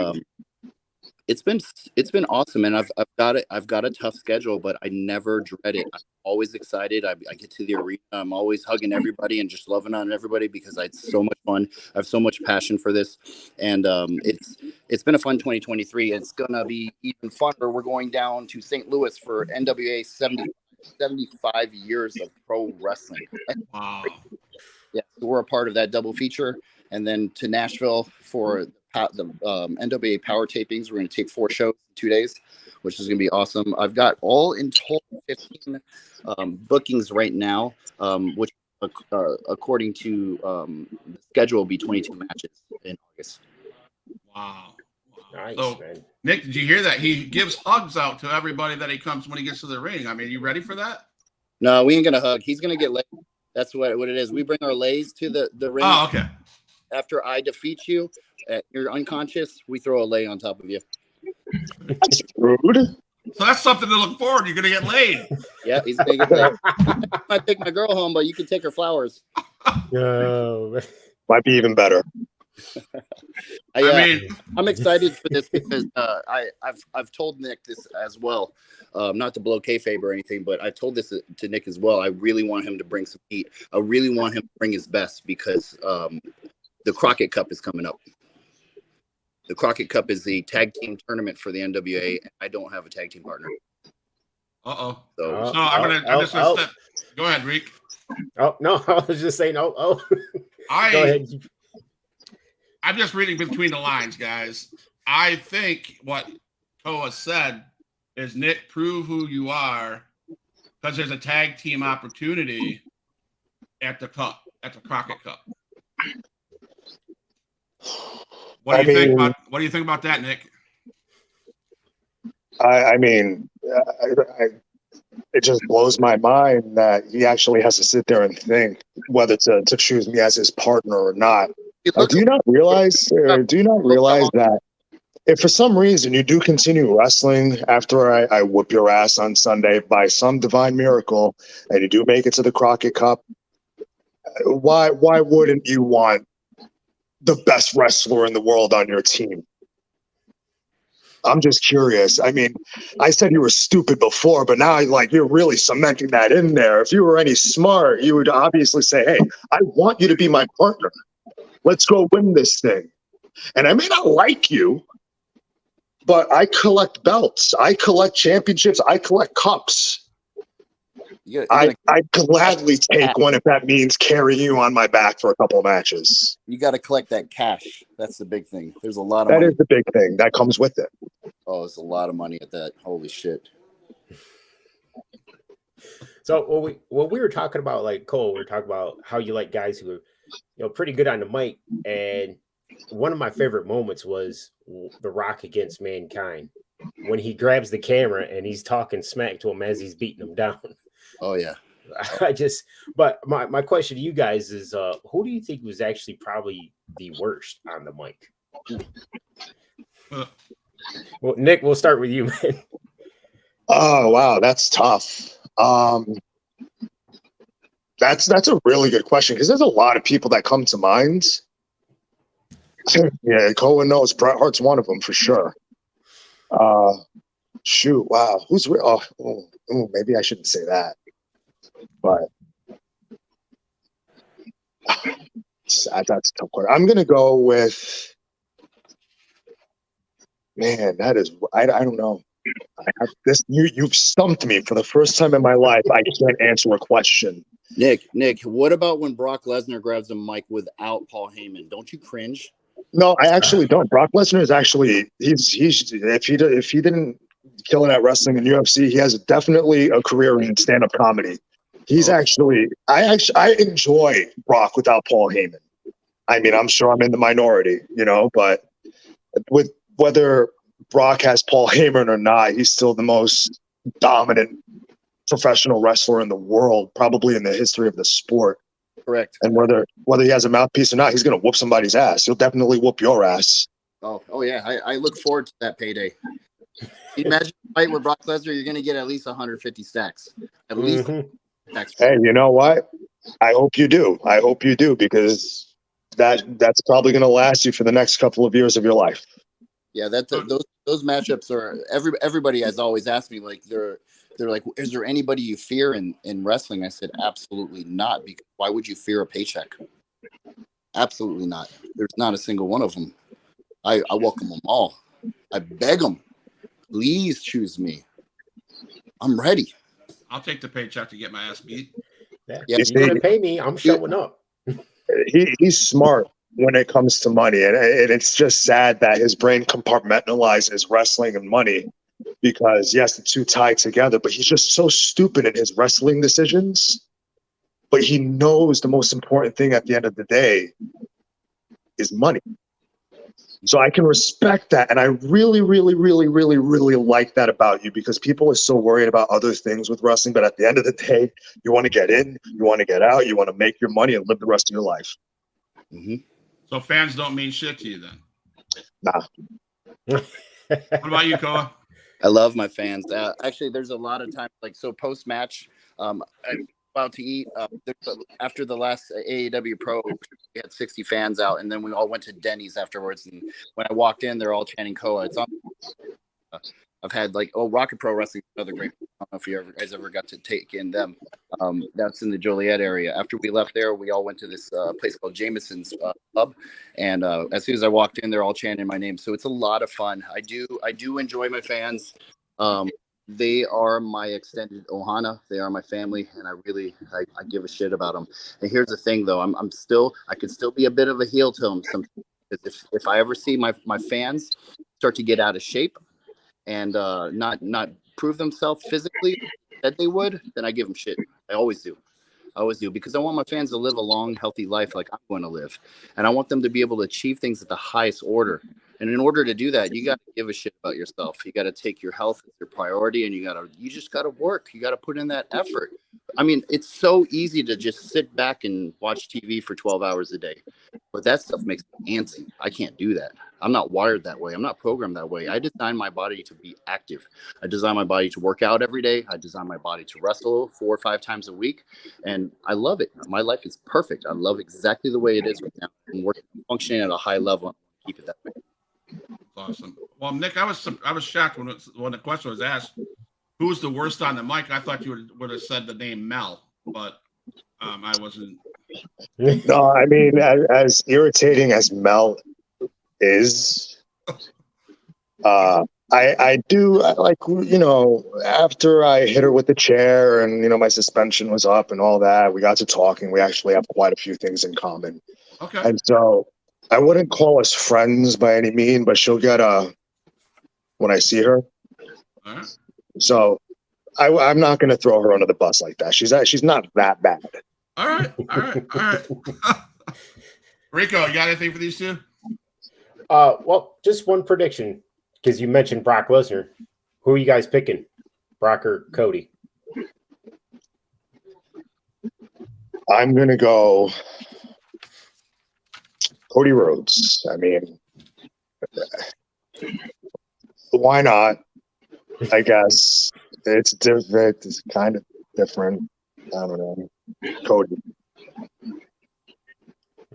it's been awesome, and I've got a tough schedule, but I never dread it. I'm always excited. I get to the arena. I'm always hugging everybody and just loving on everybody because it's so much fun. I have so much passion for this, and it's been a fun 2023. It's gonna be even funner. We're going down to St. Louis for NWA 75 years of pro wrestling. Wow. Yeah, so we're a part of that double feature, and then to Nashville for the NWA Power tapings. We're going to tape 4 shows in 2 days, which is going to be awesome. I've got all in total 15 bookings right now, which according to the schedule will be 22 matches in August. Wow. Nice, So, man. Nick, did you hear that? He gives hugs out to everybody that he comes when he gets to the ring. I mean, you ready for that? No, we ain't going to hug. He's going to get laid. That's what it is. We bring our lays to the ring. Oh, okay. After I defeat you, you're unconscious, we throw a lay on top of you. That's rude. So that's something to look forward. You're going to get laid. Yeah, he's going to get laid. I might take my girl home, but you can take her flowers. No. Might be even better. I'm excited for this because I've told Nick this as well. Not to blow kayfabe or anything, but I told this to Nick as well. I really want him to bring some heat. I really want him to bring his best because the Crockett Cup is coming up. The Crockett Cup is the tag team tournament for the NWA. And I don't have a tag team partner. So So I'm just gonna step. Go ahead, Reek. Oh no, I was just saying. Go ahead. I'm just reading between the lines, guys. I think what Koa said is, Nick, prove who you are, because there's a tag team opportunity at the Crockett Cup. What do you think about that, Nick? I mean, it just blows my mind that he actually has to sit there and think whether to choose me as his partner or not. Like, do you not realize that if for some reason you do continue wrestling after I whoop your ass on Sunday by some divine miracle and you do make it to the Crockett Cup, why wouldn't you want the best wrestler in the world on your team? I'm just curious. I mean, I said you were stupid before, but now you're really cementing that in there. If you were any smart, you would obviously say, hey, I want you to be my partner. Let's go win this thing. And I may not like you, but I collect belts. I collect championships. I collect cups. I'd gladly take one if that means carrying you on my back for a couple of matches. You got to collect that cash. That's the big thing. There's a lot of money. That is the big thing that comes with it. Oh, it's a lot of money at that. Holy shit. So when we were talking about, like, Cole, we were talking about how you like guys who are, pretty good on the mic. And one of my favorite moments was The Rock against Mankind when he grabs the camera and he's talking smack to him as he's beating him down. Oh, yeah. But my question to you guys is, who do you think was actually probably the worst on the mic? Well, Nick, we'll start with you, man. Oh, wow. That's tough. That's a really good question because there's a lot of people that come to mind. Yeah, Cohen knows Bret Hart's one of them for sure. Shoot, wow. Who's maybe I shouldn't say that. But that's a tough question. I'm gonna go with, man, that is, I don't know. I have this, you've stumped me for the first time in my life. I can't answer a question. Nick, what about when Brock Lesnar grabs a mic without Paul Heyman? Don't you cringe? No, I actually don't. Brock Lesnar is actually he's if he didn't kill it at wrestling and UFC, he has definitely a career in stand-up comedy. He's actually I enjoy Brock without Paul Heyman. I mean, I'm sure I'm in the minority, but with whether Brock has Paul Heyman or not, he's still the most dominant professional wrestler in the world, probably in the history of the sport. Correct. And whether he has a mouthpiece or not, he's going to whoop somebody's ass. He'll definitely whoop your ass. Oh yeah. I look forward to that payday. Imagine a fight with Brock Lesnar, you're going to get at least 150 stacks. At least. Stacks. Hey, you know what? I hope you do. Because that's probably going to last you for the next couple of years of your life. Yeah, those matchups are everybody has always asked me, like, they're like, is there anybody you fear in wrestling? I said, absolutely not. Because why would you fear a paycheck? Absolutely not. There's not a single one of them. I welcome them all. I beg them, please choose me. I'm ready. I'll take the paycheck to get my ass beat. Yeah, you're gonna pay me. I'm showing up. He's smart when it comes to money, and it's just sad that his brain compartmentalizes wrestling and money, because yes, the two tie together, but he's just so stupid in his wrestling decisions. But he knows the most important thing at the end of the day is money. So I can respect that, and I really, really, really, really, really like that about you, because people are so worried about other things with wrestling, but at the end of the day, you want to get in, you want to get out, you want to make your money and live the rest of your life. Mm-hmm. So fans don't mean shit to you then? Nah. What about you, Koa? I love my fans. Actually, there's a lot of times, like, so post-match, I'm about to eat. After the last AEW Pro, we had 60 fans out, and then we all went to Denny's afterwards. And when I walked in, they're all chanting Koa. It's on. I've had, like, Rocket Pro Wrestling, another great. I don't know if you guys ever got to take in them. That's in the Joliet area. After we left there, we all went to this place called Jameson's Pub, and as soon as I walked in, they're all chanting my name. So it's a lot of fun. I do enjoy my fans. They are my extended Ohana. They are my family, and I give a shit about them. And here's the thing, though, I can still be a bit of a heel to them. If I ever see my fans start to get out of shape and not prove themselves physically that they would, then I give them shit. I always do, because I want my fans to live a long, healthy life like I'm going to live, and I want them to be able to achieve things at the highest order And in order to do that, you got to give a shit about yourself. You got to take your health as your priority, and you just got to work. You got to put in that effort. I mean, it's so easy to just sit back and watch TV for 12 hours a day, but that stuff makes me antsy. I can't do that. I'm not wired that way. I'm not programmed that way. I designed my body to be active. I designed my body to work out every day. I designed my body to wrestle 4 or 5 times a week, and I love it. My life is perfect. I love exactly the way it is right now. I'm working, functioning at a high level, and keep it that way. Awesome. Well, Nick, I was shocked when the question was asked, who's the worst on the mic? I thought you would have said the name Mel, but I wasn't. No, I mean, as irritating as Mel is, I do like, after I hit her with the chair and, my suspension was up and all that, we got to talking. We actually have quite a few things in common. Okay. And so I wouldn't call us friends by any means, but she'll get when I see her. All right. So I'm not going to throw her under the bus like that. She's not that bad. All right. Rico, you got anything for these two? Well, just one prediction, because you mentioned Brock Lesnar. Who are you guys picking, Brock or Cody? I'm going to go Cody Rhodes. I mean, why not? I guess it's different. It's kind of different. I don't know. Cody.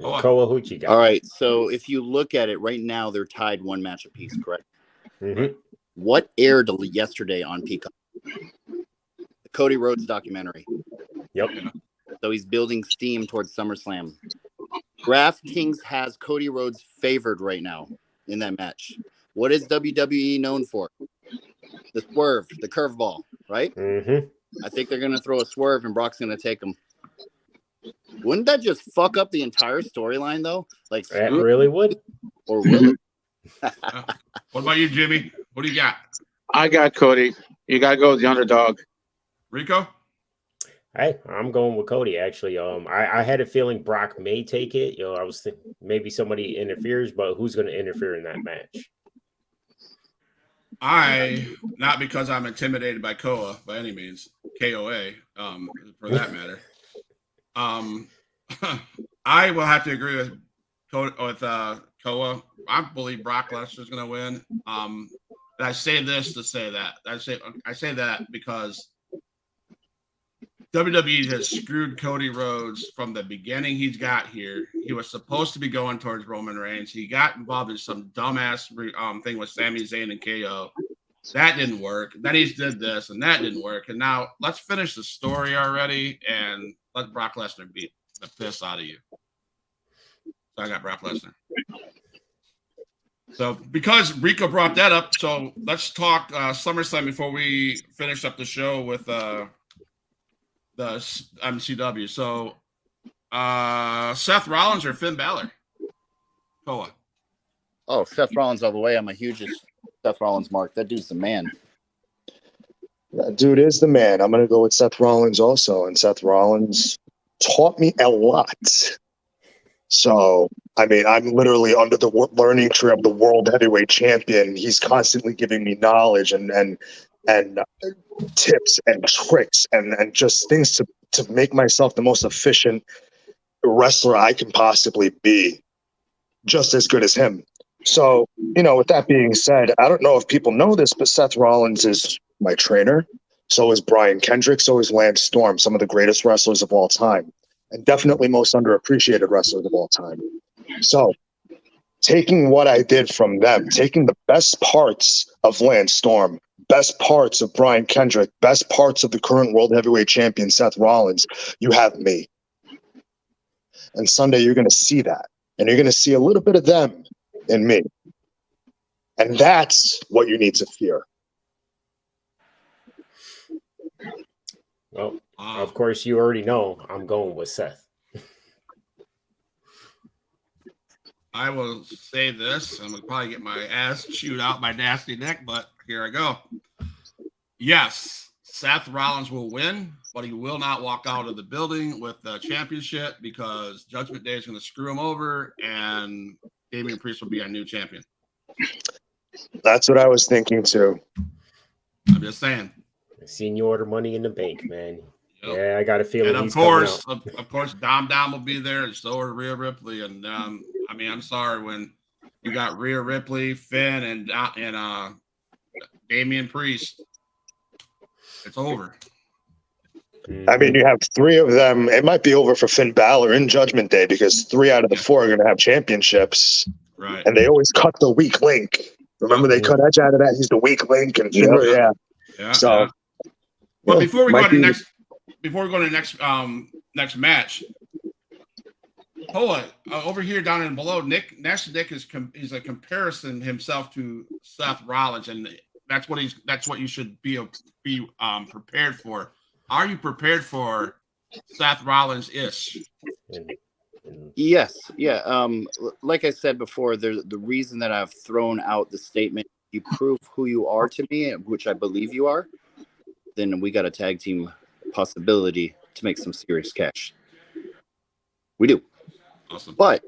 Koa, who you got? All right. So if you look at it right now, they're tied 1 match apiece, correct? Mm-hmm. What aired yesterday on Peacock? The Cody Rhodes documentary. Yep. So he's building steam towards SummerSlam. DraftKings has Cody Rhodes favored right now in that match. What is WWE known for? The swerve, the curveball, right? Mm-hmm. I think they're going to throw a swerve and Brock's going to take him. Wouldn't that just fuck up the entire storyline, though? Like, That really would. Or will it? What about you, Jimmy? What do you got? I got Cody. You got to go with the underdog. Rico? Hey, I'm going with Cody, actually. I had a feeling Brock may take it. I was thinking maybe somebody interferes, but who's going to interfere in that match? Not because I'm intimidated by Koa by any means, KOA, for that matter. I will have to agree with Koa. I believe Brock Lesnar is going to win. And I say this to say that. I say that because WWE has screwed Cody Rhodes from the beginning he's got here. He was supposed to be going towards Roman Reigns. He got involved in some dumbass thing with Sami Zayn and KO. That didn't work. Then he did this, and that didn't work. And now let's finish the story already, and let Brock Lesnar beat the piss out of you. So I got Brock Lesnar. So because Rico brought that up, so let's talk SummerSlam before we finish up the show with the MCW. So Seth Rollins or Finn Balor? Koa. Oh, Seth Rollins all the way. I'm a hugest Seth Rollins mark. That dude's the man. That dude is the man. I'm going to go with Seth Rollins also. And Seth Rollins taught me a lot. So, I mean, I'm literally under the learning tree of the world heavyweight champion. He's constantly giving me knowledge and tips and tricks and just things to make myself the most efficient wrestler I can possibly be, just as good as him. So, with that being said, I don't know if people know this, but Seth Rollins is my trainer. So is Brian Kendrick. So is Lance Storm, some of the greatest wrestlers of all time, and definitely most underappreciated wrestlers of all time. So taking what I did from them, taking the best parts of Lance Storm, best parts of Brian Kendrick, best parts of the current world heavyweight champion, Seth Rollins, you have me. And Sunday, you're going to see that. And you're going to see a little bit of them in me. And that's what you need to fear. Well, of course, you already know I'm going with Seth. I will say this. I'm going to probably get my ass chewed out by Nasty Nick, but here I go. Yes, Seth Rollins will win, but he will not walk out of the building with the championship because Judgment Day is going to screw him over, and Damian Priest will be our new champion. That's what I was thinking too. I'm just saying. Senior Money in the Bank, man. Yep. Yeah, I got a feeling And he's coming out. of course, Dom will be there, and so are Rhea Ripley. And I mean, I'm sorry when you got Rhea Ripley, Finn, and Damian Priest. It's over. I mean, you have 3 of them. It might be over for Finn Balor in Judgment Day because 3 out of the 4 are going to have championships. Right. And they always cut the weak link. Remember, they cut Edge out of that. He's the weak link, and yeah. So, well, before we go to the next match, hold on. Over here, down and below, Nick is a comparison himself to Seth Rollins, and that's what you should be prepared for. Are you prepared for Seth Rollins ish? Yes. Yeah. Like I said before, the reason that I've thrown out the statement, you prove who you are to me, which I believe you are, then we got a tag team possibility to make some serious cash. We do. Awesome. But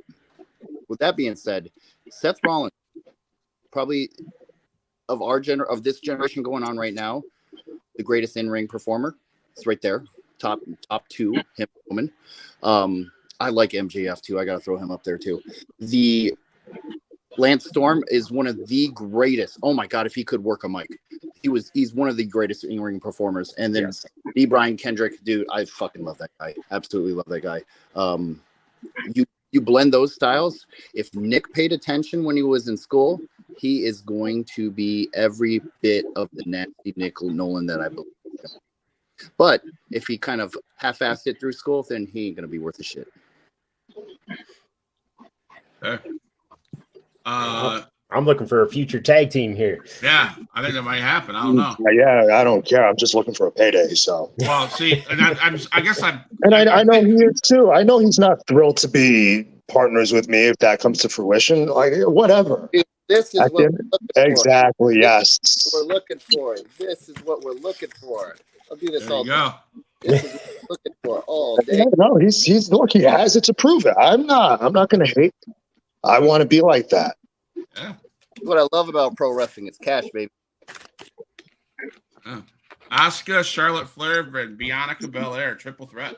with that being said, Seth Rollins, probably of this generation going on right now, the greatest in-ring performer. It's right there. Top 2, him, woman. I like MJF too. I got to throw him up there too. The Lance Storm is one of the greatest. Oh my God, if he could work a mic. He's one of the greatest in-ring performers. And then B. Brian Kendrick, dude, I fucking love that guy. Absolutely love that guy. You blend those styles. If Nick paid attention when he was in school, he is going to be every bit of the nasty Nick Nolan that I believe. But if he kind of half-assed it through school, then he ain't gonna be worth a shit. Okay. I'm looking for a future tag team here. Yeah, I think that might happen. I don't know. Yeah, I don't care. I'm just looking for a payday. So. Well, see, and I guess I'm. And I know he is too. I know he's not thrilled to be partners with me if that comes to fruition. Like whatever. This is what we're looking for. Exactly. Yes. We're looking for it. This is what we're looking for. I'll do this there all you go. This is what we're looking for all day. No, he's look. He has it to prove it. I'm not going to hate. I want to be like that. Yeah. What I love about pro wrestling, it's cash, baby. Asuka, Charlotte Flair, and Bianca Belair, triple threat.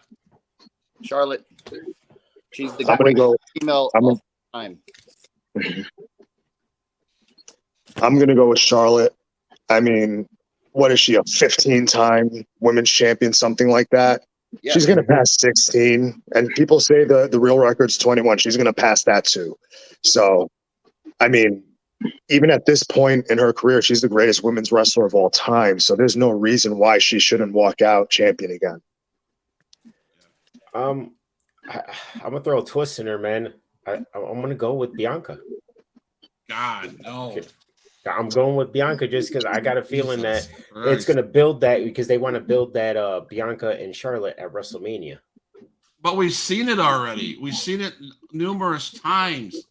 Charlotte, she's the I'm gonna go female all time. I'm gonna go with Charlotte. I mean, what is she, a 15-time women's champion, something like that? Yeah. She's gonna pass 16, and people say the real record's 21. She's gonna pass that too. So, I mean, even at this point in her career, she's the greatest women's wrestler of all time. So there's no reason why she shouldn't walk out champion again. I'm gonna throw a twist in her, man. I'm gonna go with Bianca. God, no. I'm going with Bianca just because I got a feeling that it's going to build that because they want to build that Bianca and Charlotte at WrestleMania. But we've seen it already. We've seen it numerous times.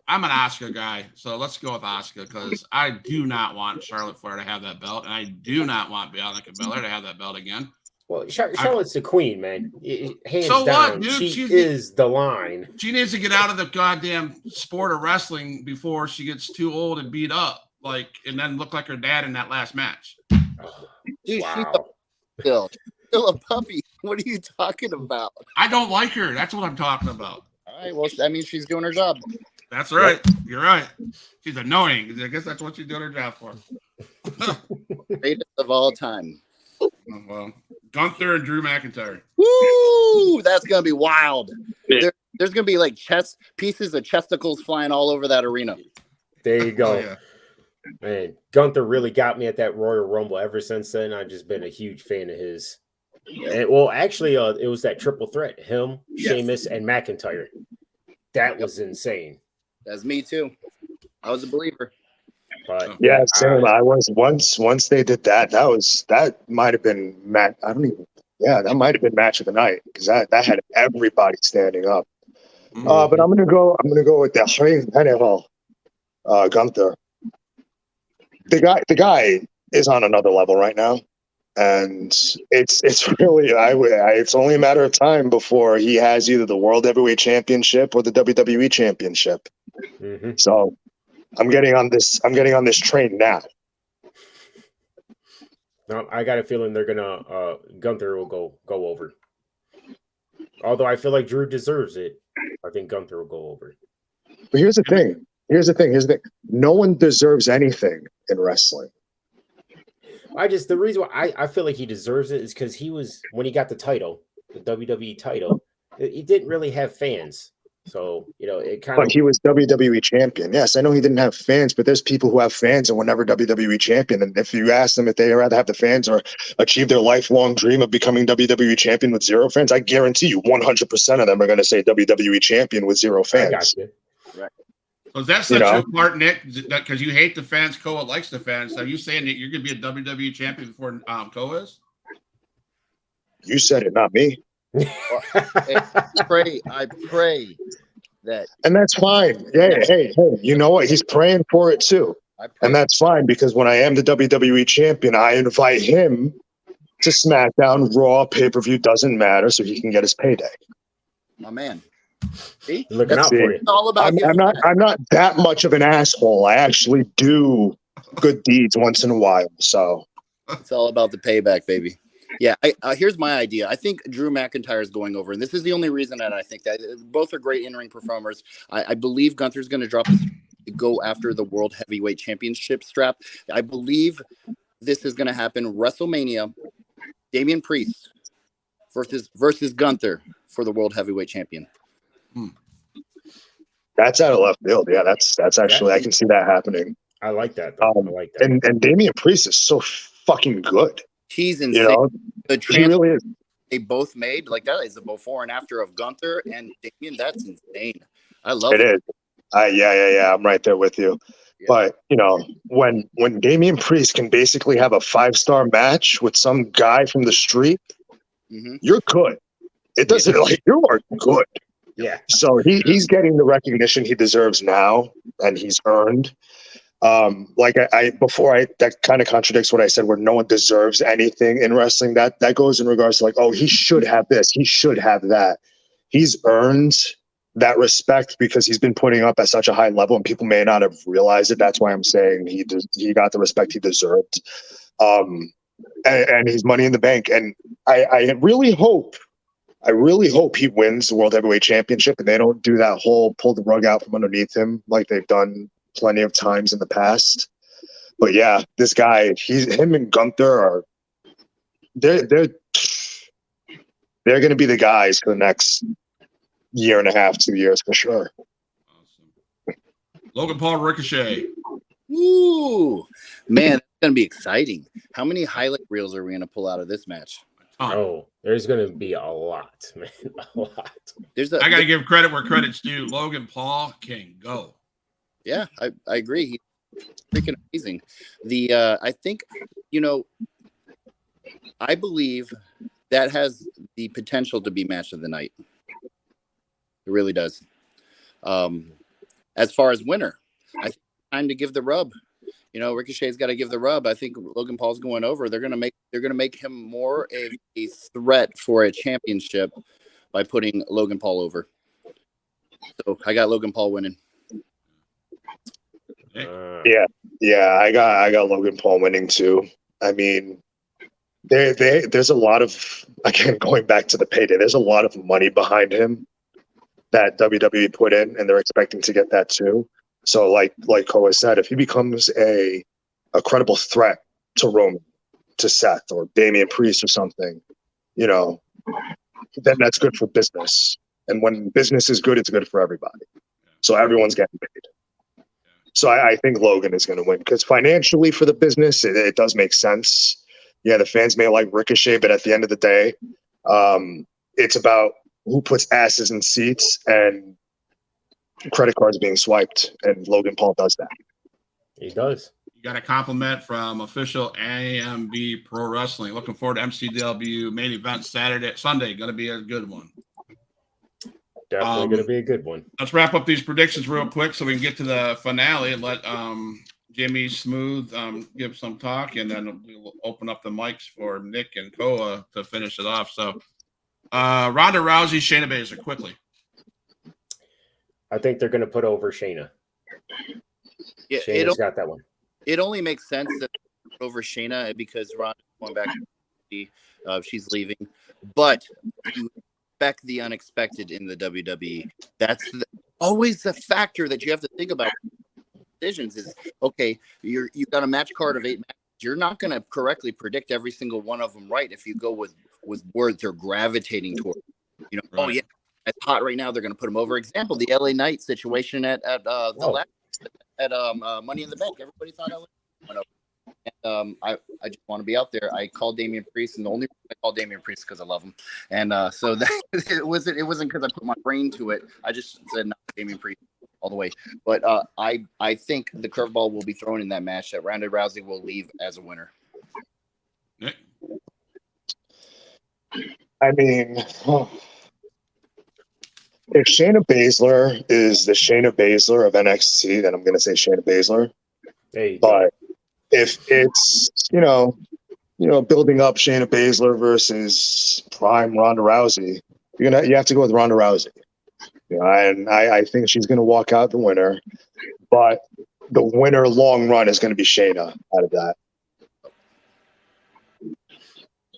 I'm an Asuka guy, so let's go with Asuka because I do not want Charlotte Flair to have that belt, and I do not want Bianca Belair to have that belt again. Well, Charlotte's the queen, man. Hands so down, what, dude? She is the line. She needs to get out of the goddamn sport of wrestling before she gets too old and beat up, and then look like her dad in that last match. Dude, wow. She's still a puppy. What are you talking about? I don't like her. That's what I'm talking about. All right, well, that means she's doing her job. That's right. You're right. She's annoying. I guess that's what she's doing her job for. Greatest of all time. Well, Gunther and Drew McIntyre. Woo! That's gonna be wild. There's gonna be like pieces of chesticles flying all over that arena. There you go. Oh, yeah. Man, Gunther really got me at that Royal Rumble. Ever since then, I've just been a huge fan of his. And well, actually, it was that triple threat: him, Sheamus, and McIntyre. That was insane. That's me too. I was a believer. But yeah, same. I was once they did that. That might have been match. I don't even. Yeah, that might have been match of the night because that had everybody standing up. Mm-hmm. But I'm gonna go with the Gunther. The guy is on another level right now, and it's really it's only a matter of time before he has either the World Heavyweight Championship or the WWE Championship. Mm-hmm. So I'm getting on this train now. No, I got a feeling they're gonna Gunther will go over. Although I feel like Drew deserves it, I think Gunther will go over. But here's the thing. No one deserves anything in wrestling. The reason why I feel like he deserves it is because he was, when he got the title, the WWE title, he didn't really have fans. So, it kind of. But he was WWE champion. Yes, I know he didn't have fans, but there's people who have fans and were never WWE champion. And if you ask them if they'd rather have the fans or achieve their lifelong dream of becoming WWE champion with zero fans, I guarantee you 100% of them are going to say WWE champion with zero fans. I got you. Right. So is that such your part, Nick? Because you hate the fans, Koa likes the fans. So are you saying that you're going to be a WWE champion before Koa is? You said it, not me. I pray that, and that's fine. Hey, you know what? He's praying for it too, and that's fine because when I am the WWE champion, I invite him to SmackDown, Raw, pay-per-view, doesn't matter, so he can get his payday. My man, see, looking out for you. All about I'm not that much of an asshole. I actually do good deeds once in a while, so it's all about the payback, baby. Yeah, here's my idea. I think Drew McIntyre is going over, and this is the only reason that I think that both are great in-ring performers. I believe Gunther's going to go after the World Heavyweight Championship strap. I believe this is going to happen WrestleMania. Damian Priest versus Gunther for the World Heavyweight Champion. That's out of left field. Yeah, that's actually I can see that happening. I like that. I like that. And Damian Priest is so fucking good. He's insane. The he really is. They both made, like, that is a before and after of Gunther and Damian. That's insane. I love it. It is. Yeah. I'm right there with you. Yeah. But when Damian Priest can basically have a 5-star match with some guy from the street, you're good. It doesn't you are good. Yeah. So he's getting the recognition he deserves now, and he's earned. That kind of contradicts what I said, where no one deserves anything in wrestling. That goes in regards to he should have this, he should have that. He's earned that respect because he's been putting up at such a high level, and people may not have realized it. That's why I'm saying he got the respect he deserved. And he's Money in the Bank, and I really hope he wins the World Heavyweight Championship, and they don't do that whole pull the rug out from underneath him like they've done plenty of times in the past. But yeah, this guy, him and Gunther are they're going to be the guys for the next year and a half, 2 years for sure. Awesome. Logan Paul, Ricochet. Ooh, man, that's going to be exciting. How many highlight reels are we going to pull out of this match? There's going to be a lot, man. A lot. I got to give credit where credit's due. Logan Paul can go. Yeah, I agree. He's freaking amazing. I think, I believe that has the potential to be match of the night. It really does. As far as winner, I think it's time to give the rub. Ricochet's got to give the rub. I think Logan Paul's going over. They're gonna make him more of a threat for a championship by putting Logan Paul over. So I got Logan Paul winning. Yeah, I got Logan Paul winning too. I mean, there's a lot of, again, going back to the payday, there's a lot of money behind him that WWE put in, and they're expecting to get that too. So like Koa said, if he becomes a credible threat to Roman, to Seth, or Damian Priest or something, then that's good for business. And when business is good, it's good for everybody. So everyone's getting paid. So I think Logan is going to win because financially for the business, it does make sense. Yeah, the fans may like Ricochet, but at the end of the day, it's about who puts asses in seats and credit cards being swiped, and Logan Paul does that. He does. You got a compliment from official AMB Pro Wrestling. Looking forward to MCW main event Sunday. Going to be a good one. Definitely going to be a good one. Let's wrap up these predictions real quick so we can get to the finale and let Jimmy Smooth give some talk, and then we'll open up the mics for Nick and Koa to finish it off. So Ronda Rousey, Shayna Baszler, quickly. I think they're going to put over Shayna. Yeah, Shayna's got that one. it only makes sense that over Shayna because Ronda's going back. She's leaving, but you expect the unexpected in the WWE. That's always the factor that you have to think about. Decisions is okay. You've got a match card of 8 matches. You're not going to correctly predict every single one of them right if you go with words they're gravitating toward. You know, Right. oh yeah, it's hot right now. They're going to put him over. Example: the LA Knight situation at the last at Money in the Bank. Everybody thought LA went over. And, I just want to be out there. I called Damian Priest, and the only reason I called Damian Priest because I love him. And so that it wasn't because I put my brain to it. I just said no, Damian Priest all the way. But I think the curveball will be thrown in that match that Ronda Rousey will leave as a winner. Nick? I mean, if Shayna Baszler is the Shayna Baszler of NXT, then I'm going to say Shayna Baszler. There you go. But if it's, building up Shayna Baszler versus prime Ronda Rousey, you have to go with Ronda Rousey. And I think she's going to walk out the winner, but the winner long run is going to be Shayna out of that.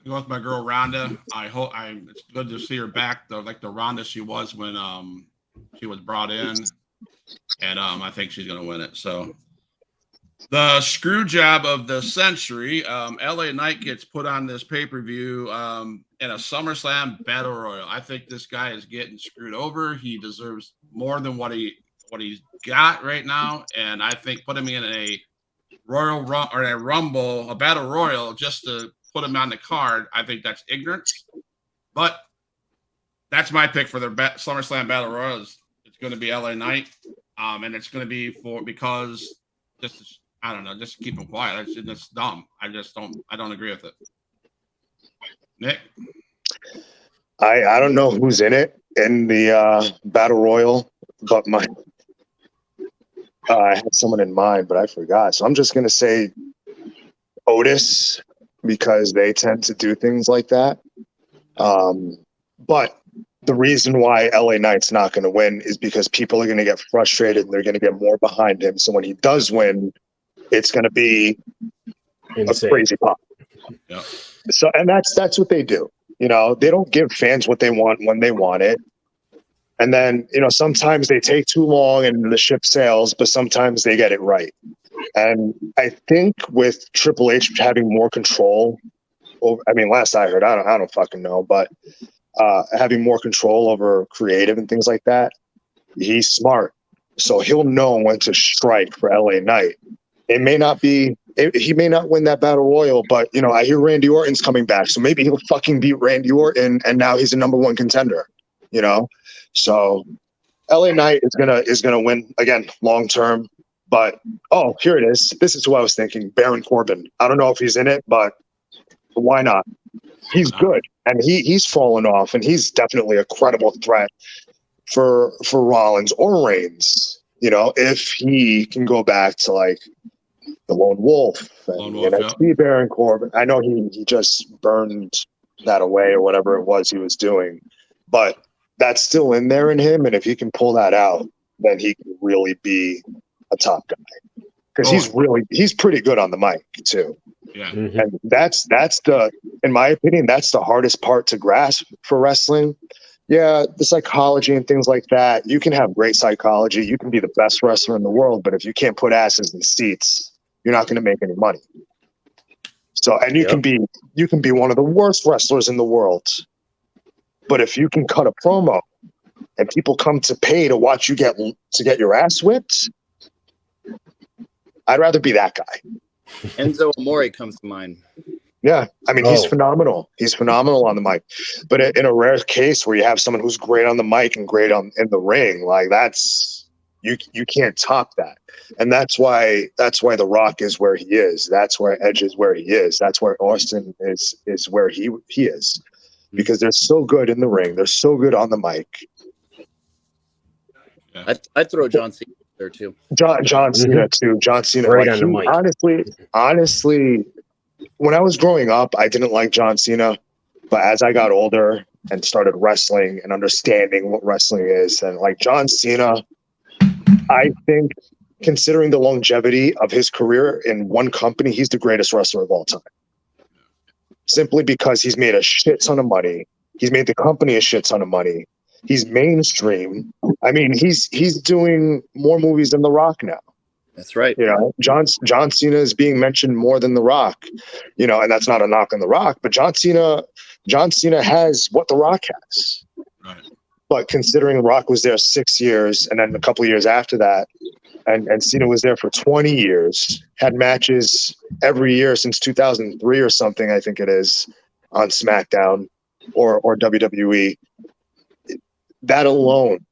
Go with my girl Ronda. It's good to see her back though, like the Ronda she was when she was brought in, and I think she's going to win it. So. The screw job of the century, LA Knight gets put on this pay-per-view in a SummerSlam Battle Royal. I think this guy is getting screwed over. He deserves more than what he's got right now, and I think put him in a Rumble, a Battle Royal, just to put him on the card, I think that's ignorance. But that's my pick for their SummerSlam Battle Royal. It's going to be LA Knight, and it's going to be because just. I don't know. Just keep them quiet. That's dumb. I don't agree with it. Nick? I don't know who's in it in the Battle Royal, but I had someone in mind, but I forgot. So I'm just going to say Otis because they tend to do things like that. But the reason why LA Knight's not going to win is because people are going to get frustrated and they're going to get more behind him. So when he does win, it's going to be insane. A crazy pop. Yeah. So, and that's what they do. They don't give fans what they want when they want it. And then, sometimes they take too long and the ship sails, but sometimes they get it right. And I think with Triple H having more control over, last I heard, I don't fucking know, but having more control over creative and things like that, he's smart. So he'll know when to strike for LA Knight. He may not win that Battle Royal, but I hear Randy Orton's coming back, so maybe he'll fucking beat Randy Orton, and now he's a number 1 contender. So LA Knight is gonna win again long term. But here it is. This is who I was thinking. Baron Corbin. I don't know if he's in it, but why not? He's good, and he's fallen off, and he's definitely a credible threat for Rollins or Reigns. If he can go back to like the Lone Wolf and NXT Baron Corbin. I know he just burned that away or whatever it was he was doing, but that's still in there in him. And if he can pull that out, then he can really be a top guy because he's pretty good on the mic too. Yeah. Mm-hmm. And that's in my opinion, that's the hardest part to grasp for wrestling. Yeah, the psychology and things like that. You can have great psychology. You can be the best wrestler in the world, but if you can't put asses in seats, you're not going to make any money. So, and you can be one of the worst wrestlers in the world, but if you can cut a promo and people come to pay to watch you get your ass whipped, I'd rather be that guy. Enzo Amore comes to mind. Yeah, he's phenomenal. He's phenomenal on the mic, but in a rare case where you have someone who's great on the mic and great in the ring, like that's you can't top that, and that's why The Rock is where he is. That's why Edge is where he is. That's where Austin is where he is, because they're so good in the ring. They're so good on the mic. Yeah. I'd throw John Cena there too. John Cena too. John Cena, great on the mic. Honestly. When I was growing up, I didn't like John Cena, but as I got older and started wrestling and understanding what wrestling is, and like John Cena, I think considering the longevity of his career in one company, he's the greatest wrestler of all time. Simply because he's made a shit ton of money. He's made the company a shit ton of money. He's mainstream. I mean, he's doing more movies than The Rock now. That's right. You know, John Cena is being mentioned more than The Rock. You know, and that's not a knock on The Rock, but John Cena has what The Rock has. Right. But considering The Rock was there 6 years, and then a couple of years after that, and Cena was there for 20 years, had matches every year since 2003 or something, I think it is, on SmackDown or WWE. That alone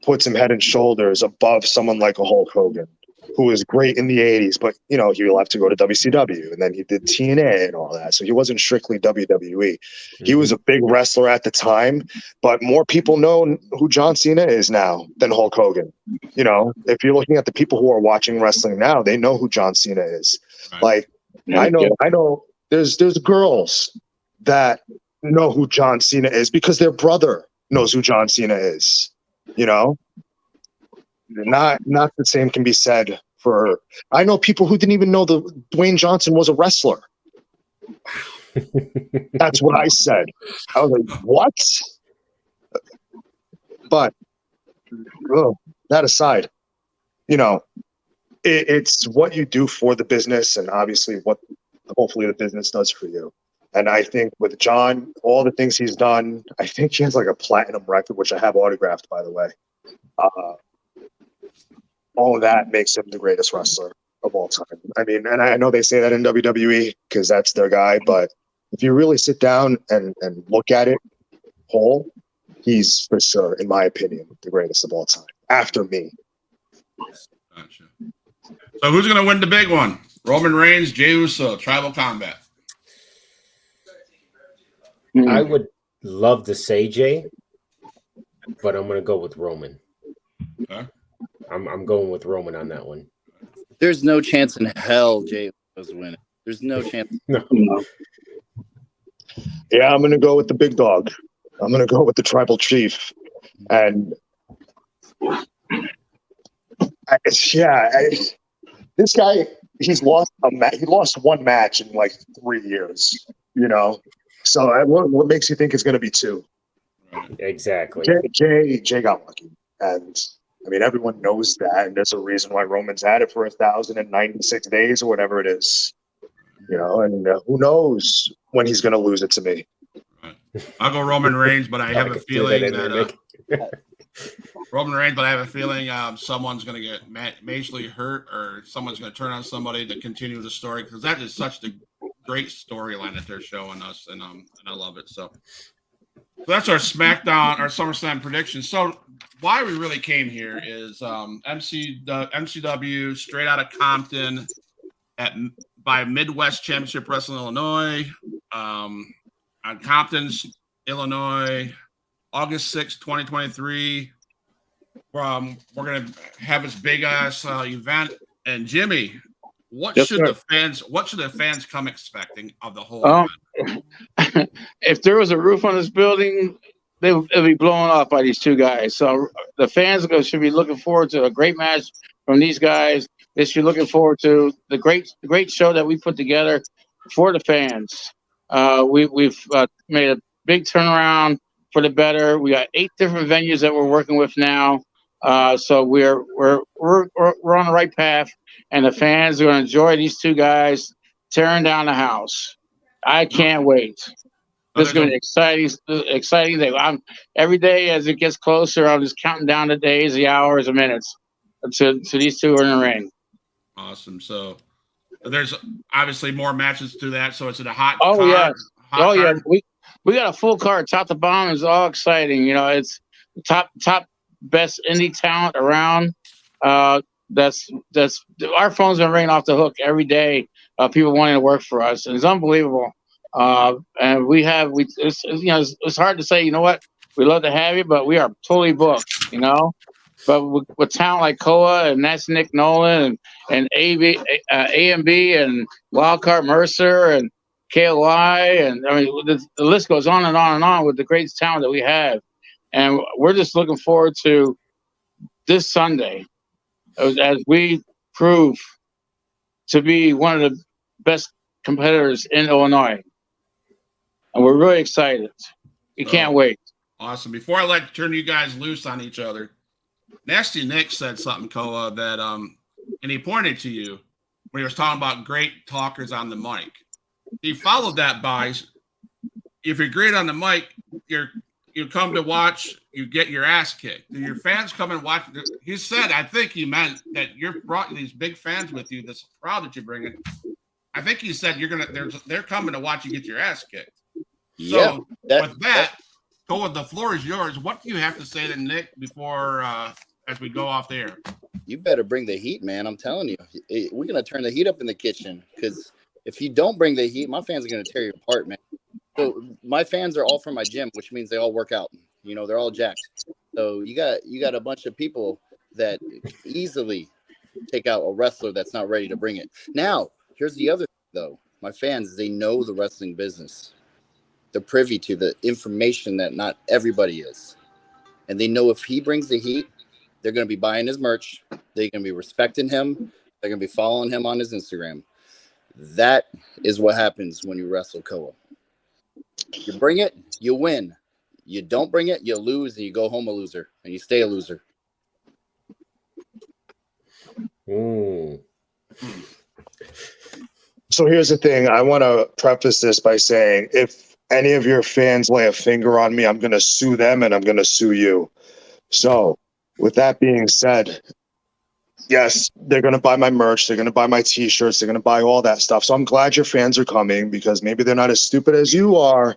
puts him head and shoulders above someone like a Hulk Hogan, who was great in the 80s, but, you know, he left to go to WCW, and then he did TNA and all that. So he wasn't strictly WWE. He was a big wrestler at the time, but more people know who John Cena is now than Hulk Hogan. You know, if you're looking at the people who are watching wrestling now, they know who John Cena is. Right. Like, I know there's girls that know who John Cena is because their brother knows who John Cena is. You know, not the same can be said for. I know people who didn't even know Dwayne Johnson was a wrestler. That's what I said. I was like, what? But that aside, you know, it's what you do for the business, and obviously what hopefully the business does for you. And I think with John, all the things he's done, I think he has like a platinum record, which I have autographed, by the way. All of that makes him the greatest wrestler of all time. I mean, and I know they say that in WWE because that's their guy, but if you really sit down and look at it whole, he's for sure, in my opinion, the greatest of all time, after me. Gotcha. So who's going to win the big one? Roman Reigns, Jey Uso, Tribal Combat. I would love to say Jay, but I'm going to go with Roman. Okay. I'm going with Roman on that one. There's no chance in hell Jay was winning. There's no chance. No. Yeah, I'm going to go with the big dog. I'm going to go with the tribal chief. And this guy, he lost one match in like 3 years, you know? So what makes you think it's going to be 2? Exactly. Jay got lucky. And I mean, everyone knows that. And there's a reason why Roman's had it for 1,096 days or whatever it is, you know, and who knows when he's going to lose it to me. Right. I'll go Roman Reigns, but I have a feeling that Roman Reigns, but I have a feeling someone's going to get majorly hurt or someone's going to turn on somebody to continue the story, because that is such the great storyline that they're showing us, and I love it. So that's our SmackDown, our SummerSlam predictions. So why we really came here is MCW, straight out of Compton, by Midwest Championship Wrestling Illinois, on Compton's Illinois, August 6th, 2023. We're gonna have this big ass event. And Jimmy, what should the fans come expecting of the whole event? If there was a roof on this building, it'll be blown off by these two guys. So the fans should be looking forward to a great match from these guys. They should be looking forward to the great show that we put together for the fans. We've made a big turnaround for the better. We got 8 different venues that we're working with now. So we're on the right path, and the fans are going to enjoy these two guys tearing down the house. I can't wait. This is going to be exciting day. Every day as it gets closer, I'm just counting down the days, the hours, the minutes to these two are in the ring. Awesome. So there's obviously more matches to that. So it's a hot. Oh card, yeah. hot Yeah. card. We got a full card, top to bottom. It's all exciting. You know, it's top best indie talent around. That's our phone's been ringing off the hook every day. People wanting to work for us, and it's unbelievable. And it's hard to say. You know what? We love to have you, but we are totally booked. You know, but with talent like Koa, and that's Nick Nolan, and AMB and Wildcard Mercer and KOI, and I mean the list goes on and on and on with the great talent that we have, and we're just looking forward to this Sunday. as we prove to be one of the best competitors in Illinois. And we're really excited. We can't wait. Awesome. Before I turn you guys loose on each other, Nasty Nick said something, Koa, that and he pointed to you when he was talking about great talkers on the mic. He followed that by, if you're great on the mic, you come to watch, you get your ass kicked. Do your fans come and watch? He said, I think he meant that you're brought these big fans with you, this crowd that you're bringing. I think he said they're coming to watch you get your ass kicked. Yeah, So with that, Koa, the floor is yours. What do you have to say to Nick before as we go off the air? You better bring the heat, man. I'm telling you, we're gonna turn the heat up in the kitchen, because if you don't bring the heat, my fans are gonna tear you apart, man. So my fans are all from my gym, which means they all work out. You know, they're all jacked. So you got a bunch of people that easily take out a wrestler that's not ready to bring it. Now, here's the other thing, though. My fans, they know the wrestling business. They're privy to the information that not everybody is. And they know if he brings the heat, they're going to be buying his merch. They're going to be respecting him. They're going to be following him on his Instagram. That is what happens when you wrestle Koa. You bring it, you win. You don't bring it, you lose, and you go home a loser, and you stay a loser. So here's the thing. I want to preface this by saying, if any of your fans lay a finger on me, I'm going to sue them and I'm going to sue you. So with that being said, yes, they're going to buy my merch. They're going to buy my t-shirts. They're going to buy all that stuff. So I'm glad your fans are coming, because maybe they're not as stupid as you are,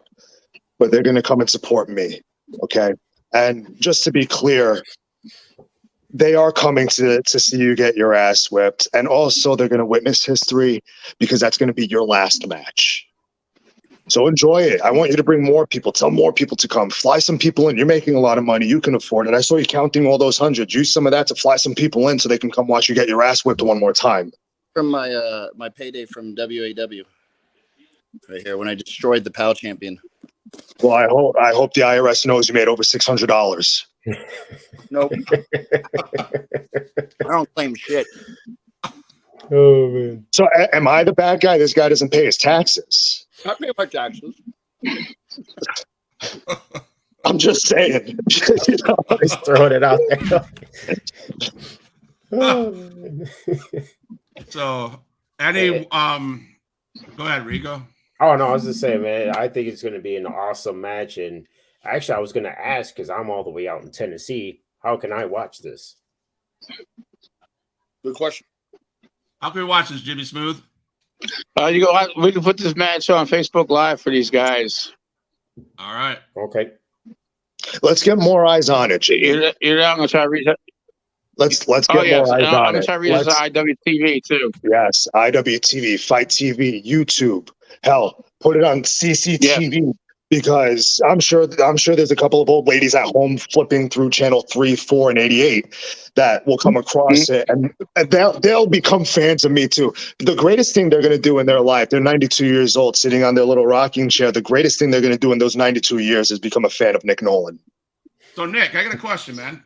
but they're going to come and support me. Okay. And just to be clear, they are coming to see you get your ass whipped. And also they're going to witness history, because that's going to be your last match. So enjoy it. I want you to bring more people. Tell more people to come. Fly some people in. You're making a lot of money. You can afford it. I saw you counting all those hundreds. Use some of that to fly some people in so they can come watch you get your ass whipped one more time. From my payday from WAW right here, when I destroyed the PAL champion. Well, I hope the IRS knows you made over $600. Nope. I don't claim shit. Oh man. So am I the bad guy? This guy doesn't pay his taxes. I pay my taxes. I'm just saying. You know? Just throwing it out there. So any go ahead, Rico. Oh no, I was just saying, man, I think it's going to be an awesome match. And actually, I was going to ask, because I'm all the way out in Tennessee, how can I watch this? Good question. How can we watch this, Jimmy Smooth? We can put this match on Facebook Live for these guys. All right. Okay. Let's get more eyes on it, G. You're not going to try to reach out. Let's get more eyes on I'm it. going to try to reach out to IWTV too. Yes, IWTV, Fight TV, YouTube. Hell, put it on CCTV, because I'm sure there's a couple of old ladies at home flipping through channel 3, 4, and 88 that will come across it, and they'll become fans of me too. The greatest thing they're going to do in their life, they're 92 years old, sitting on their little rocking chair. The greatest thing they're going to do in those 92 years is become a fan of Nick Nolan. So Nick, I got a question, man.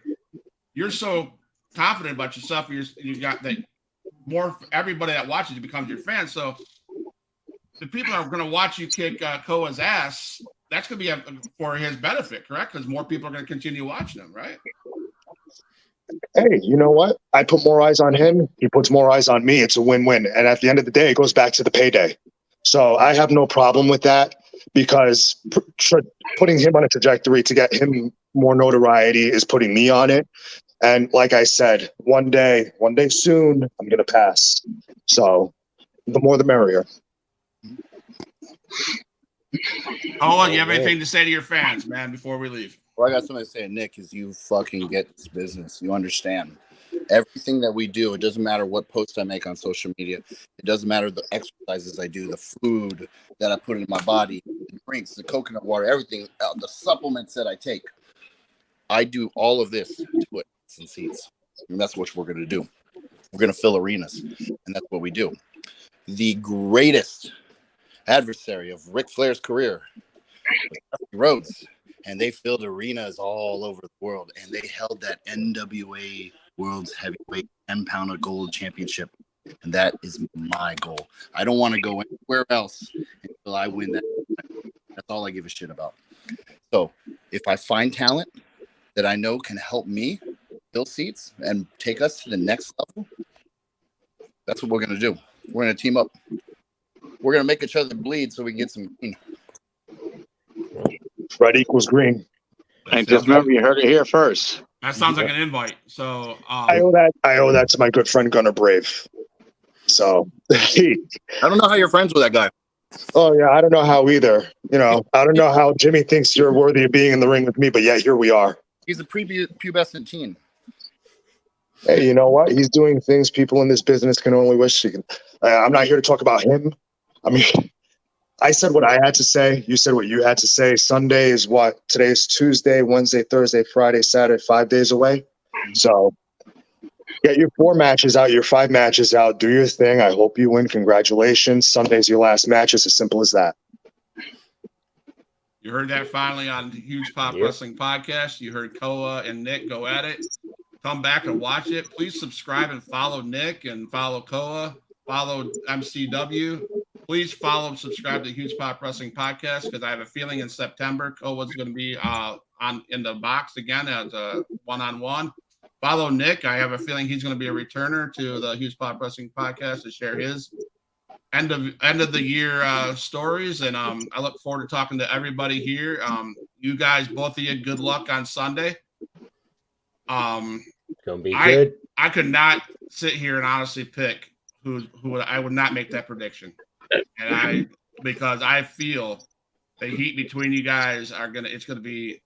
You're so confident about yourself. You got that more. Everybody that watches you becomes your fan. So the people that are going to watch you kick Koa's ass, that's going to be for his benefit, correct? Because more people are going to continue watching him, right? Hey, you know what? I put more eyes on him. He puts more eyes on me. It's a win-win. And at the end of the day, it goes back to the payday. So I have no problem with that, because putting him on a trajectory to get him more notoriety is putting me on it. And like I said, one day soon, I'm going to pass. So the more the merrier. Oh, you have anything to say to your fans, man, before we leave? Well, I got something to say, Nick, is you fucking get this business. You understand. Everything that we do, it doesn't matter what post I make on social media. It doesn't matter the exercises I do, the food that I put in my body, the drinks, the coconut water, everything, the supplements that I take. I do all of this to put in seats. And that's what we're going to do. We're going to fill arenas. And that's what we do. The greatest adversary of Ric Flair's career was Dusty Rhodes, and they filled arenas all over the world, and they held that NWA world's heavyweight 10-pounder gold championship. And that is my goal. I don't want to go anywhere else until I win that. That's all I give a shit about. So if I find talent that I know can help me fill seats and take us to the next level, that's what we're going to do. We're going to team up. We're going to make each other bleed so we can get some green. Red equals green. And just remember, you heard it here first. That sounds like an invite. So I owe that to my good friend Gunnar Brave. So I don't know how you're friends with that guy. oh yeah, I don't know how either. You know, I don't know how Jimmy thinks you're worthy of being in the ring with me, but yet here we are. He's a prepubescent teen. Hey, you know what? He's doing things people in this business can only wish he can. I'm not here to talk about him. I mean, I said what I had to say. You said what you had to say. Sunday is what? Today's Tuesday, Wednesday, Thursday, Friday, Saturday, 5 days away. So get your 4 matches out, your 5 matches out. Do your thing. I hope you win. Congratulations. Sunday's your last match. It's as simple as that. you heard that finally on the Huge Pop Wrestling Podcast. You heard Koa and Nick go at it. Come back and watch it. Please subscribe and follow Nick and follow Koa. Follow MCW. Please follow and subscribe to the Huge Pop Wrestling Podcast because I have a feeling in September Koa's going to be in the box again as a one-on-one. Follow Nick. I have a feeling he's going to be a returner to the Huge Pop Wrestling Podcast to share his end of the year stories. And I look forward to talking to everybody here. You guys, both of you, good luck on Sunday. It's gonna be good. I could not sit here and honestly pick who I would not make that prediction. And because I feel the heat between you guys it's gonna be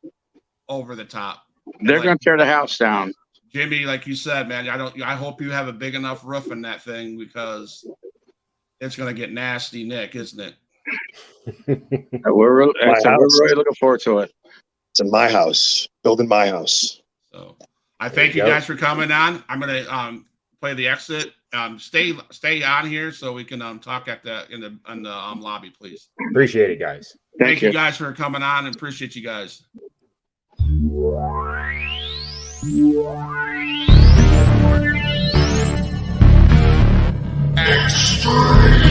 over the top. They're going to tear the house down. Jimmy, like you said, man, I hope you have a big enough roof in that thing because it's gonna get nasty, Nick, isn't it? We're really looking forward to it. It's in my house, building my house. So I thank you guys for coming on. I'm gonna play the exit. Stay on here so we can talk in the lobby, please. Appreciate it, guys. Thank you guys for coming on and appreciate you guys. Extreme.